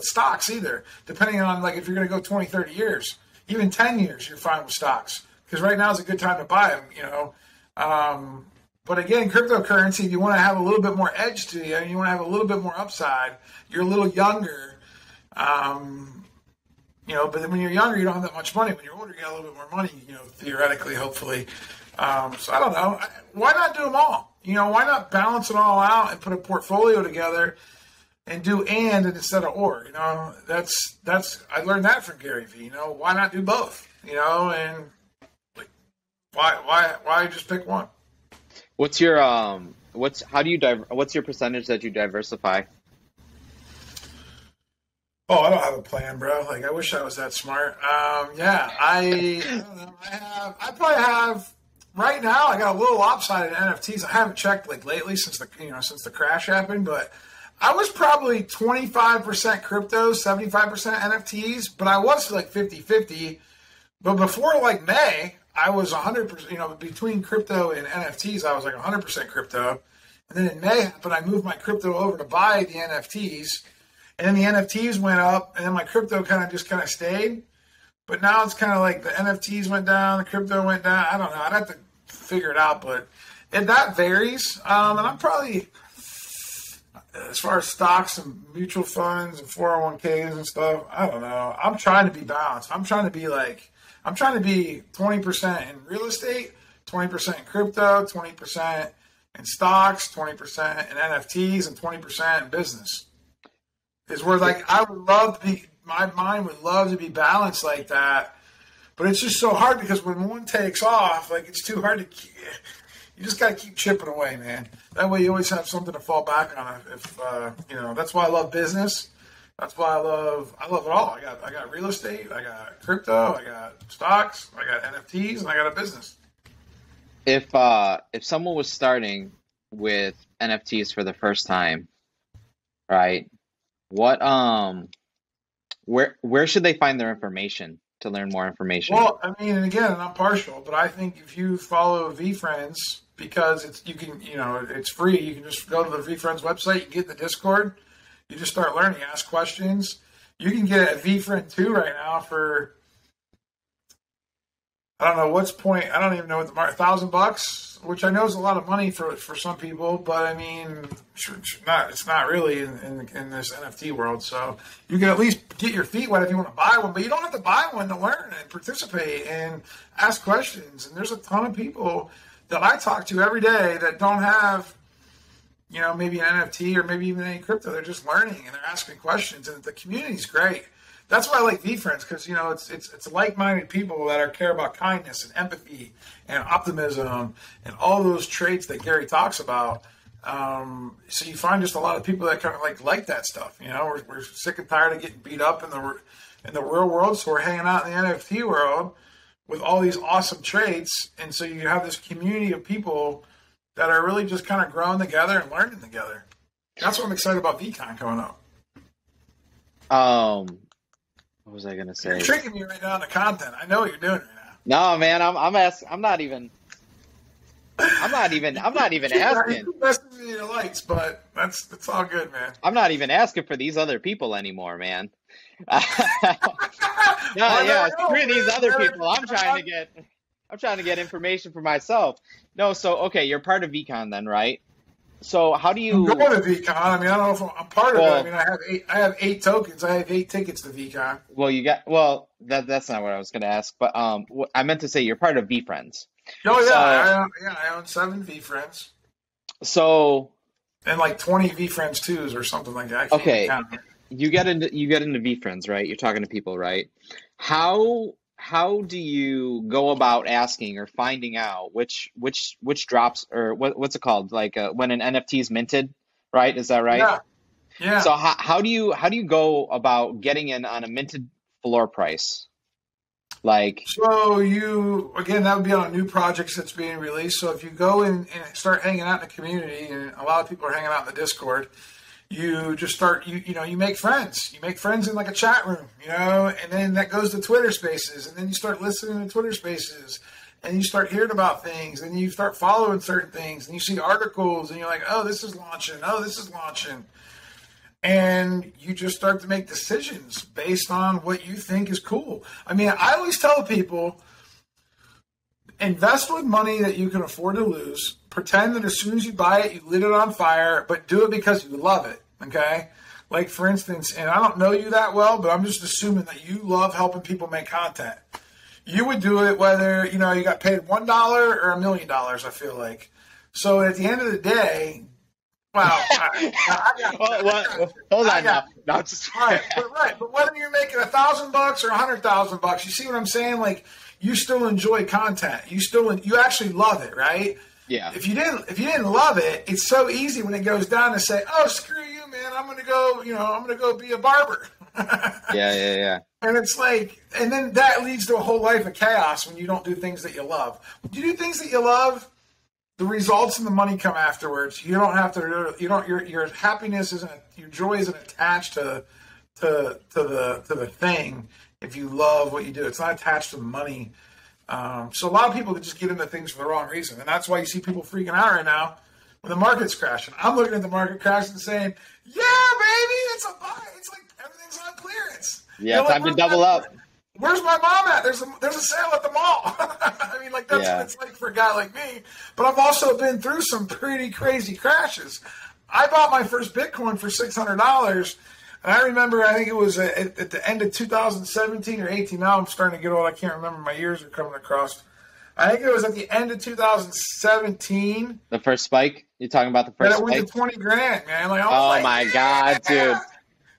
stocks either. Depending on like if you're going to go 20, 30 years, even 10 years, you're fine with stocks because right now is a good time to buy them. You know, but again, cryptocurrency, if you want to have a little bit more edge to you, and you want to have a little bit more upside, you're a little younger. You know, but then when you're younger, you don't have that much money. When you're older, you got a little bit more money, you know, theoretically, hopefully. So I don't know. Why not do them all? You know, why not balance it all out and put a portfolio together and do and instead of or? You know, that's I learned that from Gary Vee. You know, why not do both? You know, and like, why just pick one? What's your what's your percentage that you diversify? Oh, I don't have a plan, bro. Like, I wish I was that smart. Yeah, I don't know. I probably have right now. I got a little lopsided NFTs. I haven't checked like lately since the crash happened, but I was probably 25% crypto, 75% NFTs, but I was like 50-50. But before like May, I was 100%. You know, between crypto and NFTs, I was like 100% crypto. And then in May, but I moved my crypto over to buy the NFTs. And then the NFTs went up, and then my crypto kind of stayed. But now it's kind of like the NFTs went down, the crypto went down. I don't know. I'd have to figure it out, but that varies. And I'm probably, as far as stocks and mutual funds and 401ks and stuff, I don't know. I'm trying to be balanced. I'm trying to be 20% in real estate, 20% in crypto, 20% in stocks, 20% in NFTs, and 20% in business. Is where like I would love to be, my mind would love to be balanced like that, but it's just so hard because when one takes off, like it's too hard to keep, you just got to keep chipping away, man. That way you always have something to fall back on. If you know, that's why I love business. That's why I love it all. I got real estate, I got crypto, I got stocks, I got NFTs, and I got a business. If someone was starting with NFTs for the first time, right? What where should they find their information to learn more information? Well, I mean, and again, I'm partial, but I think if you follow VeeFriends, because it's free, you can just go to the VeeFriends website, you get the Discord, you just start learning, ask questions. You can get a VeeFriend 2 right now for I don't know what's point. I don't even know what the market, $1,000, which I know is a lot of money for some people, but I mean, it's not really in this NFT world. So you can at least get your feet wet if you want to buy one, but you don't have to buy one to learn and participate and ask questions. And there's a ton of people that I talk to every day that don't have, you know, maybe an NFT or maybe even any crypto. They're just learning and they're asking questions, and the community's great. That's why I like VeeFriends, because, you know, it's like-minded people that care about kindness and empathy and optimism and all those traits that Gary talks about. So you find just a lot of people that kind of like that stuff. You know, we're sick and tired of getting beat up in the real world, so we're hanging out in the NFT world with all these awesome traits. And so you have this community of people that are really just kind of growing together and learning together. That's what I'm excited about VeeCon coming up. What was I gonna say? You're tricking me right now on the content. I know what you're doing right now. No, man, I'm not even asking. You're messing with your lights, but it's all good, man. I'm not even asking for these other people anymore, man. Screw these other people. I'm trying to get information for myself. No, so okay, you're part of VeeCon then, right? So how do you? I'm going to VeeCon. I mean, I don't know if I'm part of it. I mean, I have 8 tokens. I have 8 tickets to VeeCon. Well, that's not what I was going to ask. But I meant to say you're part of VeeFriends. Oh yeah, I own 7 VeeFriends. So. And like 20 VeeFriends 2s or something like that. Okay, you get into VeeFriends, right? You're talking to people, right? How do you go about asking or finding out which drops, or what's it called? Like when an NFT is minted, right? Is that right? Yeah. So how do you go about getting in on a minted floor price? Like, so that would be on a new project that's being released. So if you go in and start hanging out in the community, and a lot of people are hanging out in the Discord, You just start, you make friends. You make friends in like a chat room, and then that goes to Twitter Spaces, and then you start listening to Twitter Spaces, and you start hearing about things, and you start following certain things, and you see articles, and you're like, oh, this is launching. Oh, this is launching. And you just start to make decisions based on what you think is cool. I mean, I always tell people, invest with money that you can afford to lose. Pretend that as soon as you buy it, you lit it on fire, but do it because you love it, okay? Like, for instance, and I don't know you that well, but I'm just assuming that you love helping people make content. You would do it whether, you got paid $1 or $1 million, I feel like. So at the end of the day, well, hold on now. No, just right, but whether you're making $1,000 or $100,000, you see what I'm saying? Like, you still enjoy content. You actually love it, right? Yeah. If you didn't love it, it's so easy when it goes down to say, "Oh, screw you, man! I'm gonna go be a barber." Yeah. And it's like, and then that leads to a whole life of chaos when you don't do things that you love. When you do things that you love, the results and the money come afterwards. You don't have to. You don't. Your happiness isn't. Your joy isn't attached to the thing. If you love what you do, it's not attached to the money. So a lot of people just get into things for the wrong reason, and that's why you see people freaking out right now when the market's crashing. I'm looking at the market crashing and saying, "Yeah, baby, it's a buy. It's like everything's on clearance." Yeah, time to double up. Where's my mom at? There's a sale at the mall. I mean, like, that's what it's like for a guy like me. But I've also been through some pretty crazy crashes. I bought my first Bitcoin for $600. And I remember, I think it was at the end of 2017 or 18. Now I'm starting to get old. I can't remember. My years are coming across. I think it was at the end of 2017. The first spike? You're talking about the first spike? That went to 20 grand, man. Like, oh, my God, dude.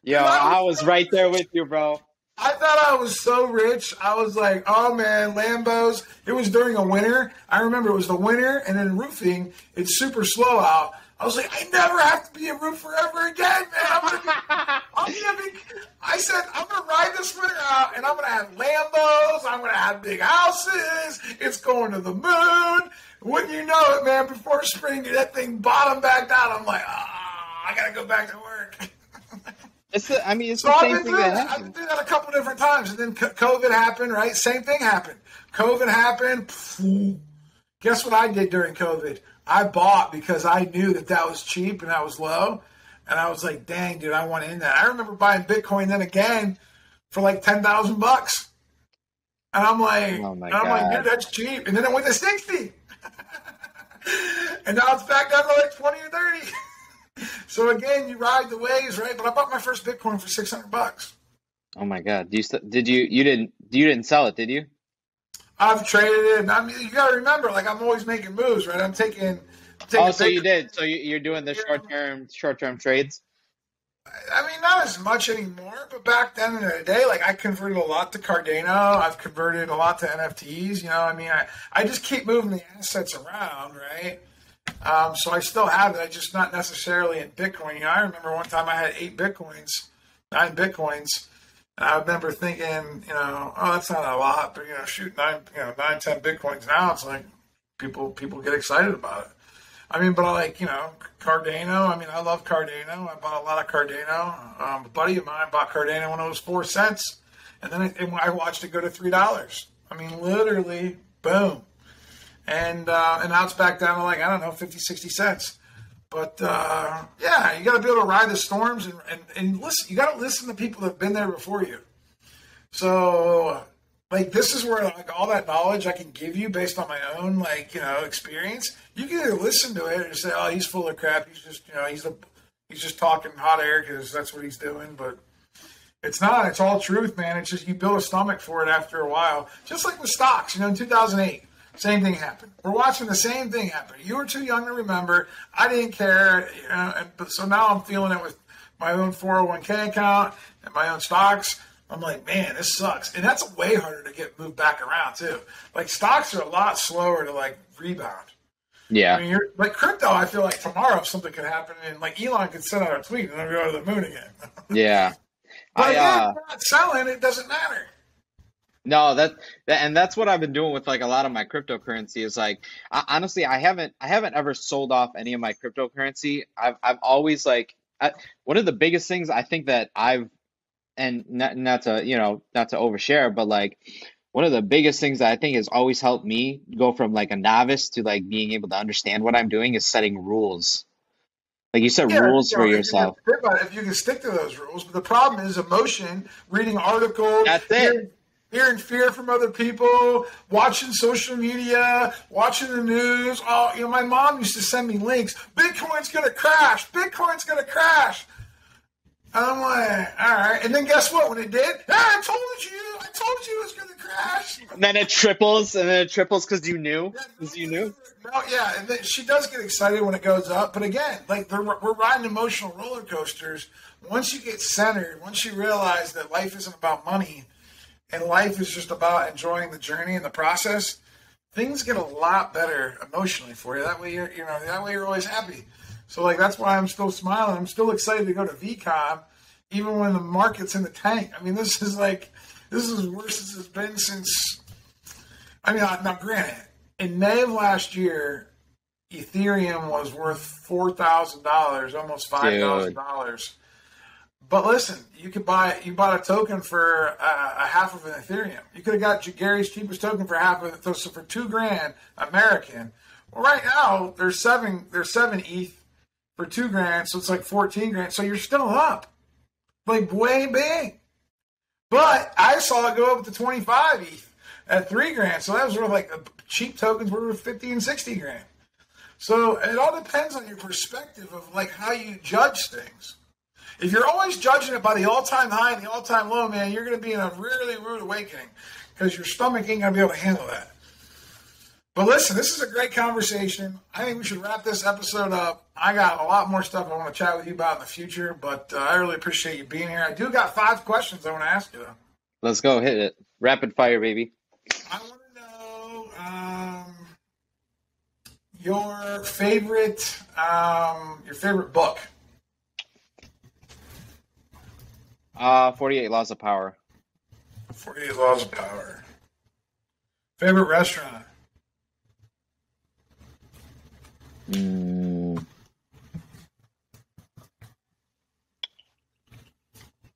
Yo, I was right there with you, bro. I thought I was so rich. I was like, oh, man, Lambos. It was during a winter. I remember it was the winter, and then roofing. It's super slow out. I was like, I never have to be a roofer ever again, man. I said, I'm going to ride this winter out, and I'm going to have Lambos. I'm going to have big houses. It's going to the moon. Wouldn't you know it, man, before spring, that thing bottomed back down. I'm like, I got to go back to work. It's the same thing that happened. I've been through that a couple different times, and then COVID happened, right? Same thing happened. COVID happened. Guess what I did during COVID? I bought because I knew that was cheap and that was low. And I was like, dang, dude, I want in that. I remember buying Bitcoin then again for like $10,000. And I'm like, oh my God. Dude, that's cheap. And then it went to 60. And now it's back down to like 20 or 30. So again, you ride the waves, right? But I bought my first Bitcoin for $600. Oh my God. You didn't sell it, did you? I've traded it. I mean, you got to remember, like, I'm always making moves, right? I'm taking oh, so you did. So you're doing the short-term trades? I mean, not as much anymore, but back then in the day, like, I converted a lot to Cardano. I've converted a lot to NFTs. I mean, I just keep moving the assets around, right? So I still have it. I just not necessarily in Bitcoin. I remember one time I had 9 Bitcoins. And I remember thinking, oh, that's not a lot, but shoot, 9, 10 Bitcoins now. It's like people get excited about it. I mean, but I like, Cardano. I mean, I love Cardano. I bought a lot of Cardano. A buddy of mine bought Cardano when it was 4 cents, and then I watched it go to $3. I mean, literally, boom. And now it's back down to like, I don't know, 50, 60 cents. But, yeah, you got to be able to ride the storms and listen. You got to listen to people that have been there before you. So, like, this is where, like, all that knowledge I can give you based on my own, like, experience. You can either listen to it and say, oh, he's full of crap. He's just, he's just talking hot air because that's what he's doing. But it's not. It's all truth, man. It's just you build a stomach for it after a while. Just like with stocks, in 2008. Same thing happened. We're watching the same thing happen. You were too young to remember. I didn't care. But so now I'm feeling it with my own 401k account and my own stocks. I'm like, man, this sucks. And that's way harder to get moved back around, too. Like, stocks are a lot slower to, like, rebound. Yeah. I mean, like, crypto, I feel like tomorrow something could happen. And, like, Elon could send out a tweet and then go to the moon again. Yeah. But again, if you're not selling, it doesn't matter. No, and that's what I've been doing with like a lot of my cryptocurrency is like, honestly, I haven't ever sold off any of my cryptocurrency. I've always like one of the biggest things I think that and not to overshare, but like one of the biggest things that I think has always helped me go from like a novice to like being able to understand what I'm doing is setting rules. Like you set rules for yourself. If you can stick to those rules, but the problem is emotion, reading articles, That's it. Hearing fear from other people, watching social media, watching the news. Oh, my mom used to send me links. Bitcoin's gonna crash. Bitcoin's gonna crash. And I'm like, all right. And then guess what? When it did, I told you it was gonna crash. And then it triples, because you knew. No, yeah, and then she does get excited when it goes up. But again, like we're riding emotional roller coasters. Once you get centered, once you realize that life isn't about money, and life is just about enjoying the journey and the process, things get a lot better emotionally for you. That way you're always happy. So like that's why I'm still smiling. I'm still excited to go to VCon, even when the market's in the tank. I mean, this is as worse as it's been since. I mean, now granted, in May of last year, Ethereum was worth $4,000, almost $5,000. But listen, you bought a token for a half of an Ethereum. You could have got Gary's cheapest token for half of it, so for $2,000 American. Well, right now there's seven ETH for $2,000, so it's like $14,000. So you're still up, like way big. But I saw it go up to 25 ETH at $3,000. So that was worth like cheap tokens were worth 50 and 60 grand. So it all depends on your perspective of like how you judge things. If you're always judging it by the all-time high and the all-time low, man, you're going to be in a really rude awakening because your stomach ain't going to be able to handle that. But listen, this is a great conversation. I think we should wrap this episode up. I got a lot more stuff I want to chat with you about in the future, but I really appreciate you being here. I do got 5 questions I want to ask you, though. Let's go. Hit it. Rapid fire, baby. I want to know your favorite book. 48 Laws of Power. 48 Laws of Power. Favorite restaurant? Man,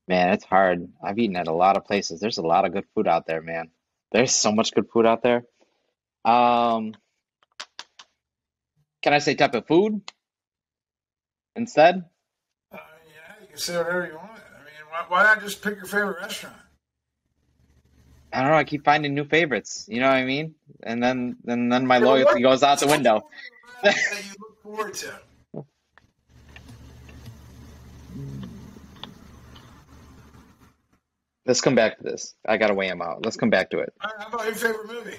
it's hard. I've eaten at a lot of places. There's a lot of good food out there, man. There's so much good food out there. Can I say type of food instead? Yeah, you can say whatever you want. I mean, why not just pick your favorite restaurant? I don't know. I keep finding new favorites. You know what I mean? And then my loyalty goes out the window. That you look forward to. Let's come back to this. I gotta weigh them out. Let's come back to it. All right, how about your favorite movie?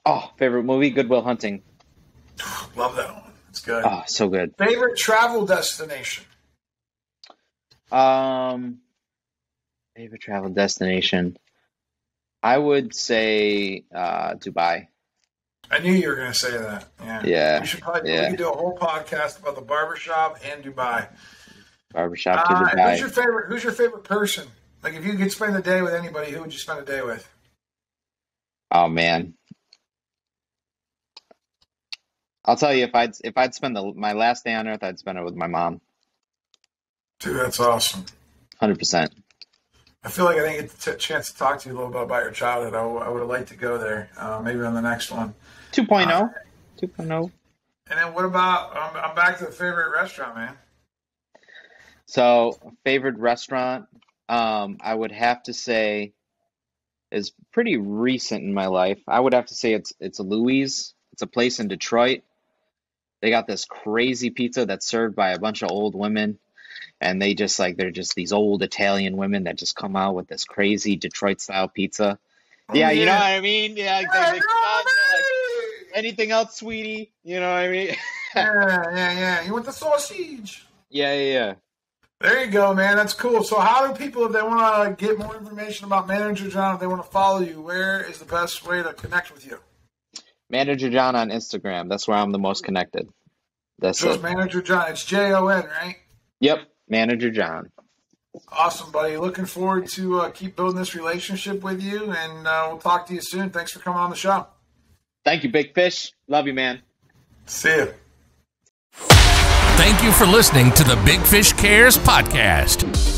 Oh, favorite movie? Good Will Hunting. Love that one. It's good. Oh, so good. Favorite travel destination? Favorite travel destination? I would say Dubai. I knew you were going to say that. Yeah. We could do a whole podcast about the barbershop and Dubai. Barbershop to Dubai. Who's your favorite person? Like, if you could spend a day with anybody, who would you spend a day with? Oh man, I'll tell you, if I'd spend my last day on Earth, I'd spend it with my mom. Dude, that's awesome. 100%. I feel like I didn't get a chance to talk to you a little bit about your childhood. I would have liked to go there. Maybe on the next one. 2.0. 2.0. And then what about? I'm back to the favorite restaurant, man. So, favorite restaurant, I would have to say, is pretty recent in my life. I would have to say it's Louis. It's a place in Detroit. They got this crazy pizza that's served by a bunch of old women, and they're just these old Italian women that just come out with this crazy Detroit style pizza. Yeah, you know what I mean? Yeah, exactly. Anything else, sweetie? You know what I mean? Yeah. You want the sausage? Yeah. There you go, man. That's cool. So how do people, if they want to get more information about Manager John, if they want to follow you, where is the best way to connect with you? Manager John on Instagram. That's where I'm the most connected. That's so it's Manager John. It's Jon, right? Yep. Manager John. Awesome, buddy. Looking forward to keep building this relationship with you, and we'll talk to you soon. Thanks for coming on the show. Thank you, Big Fish. Love you, man. See you. Thank you for listening to the Big Fish Cares podcast.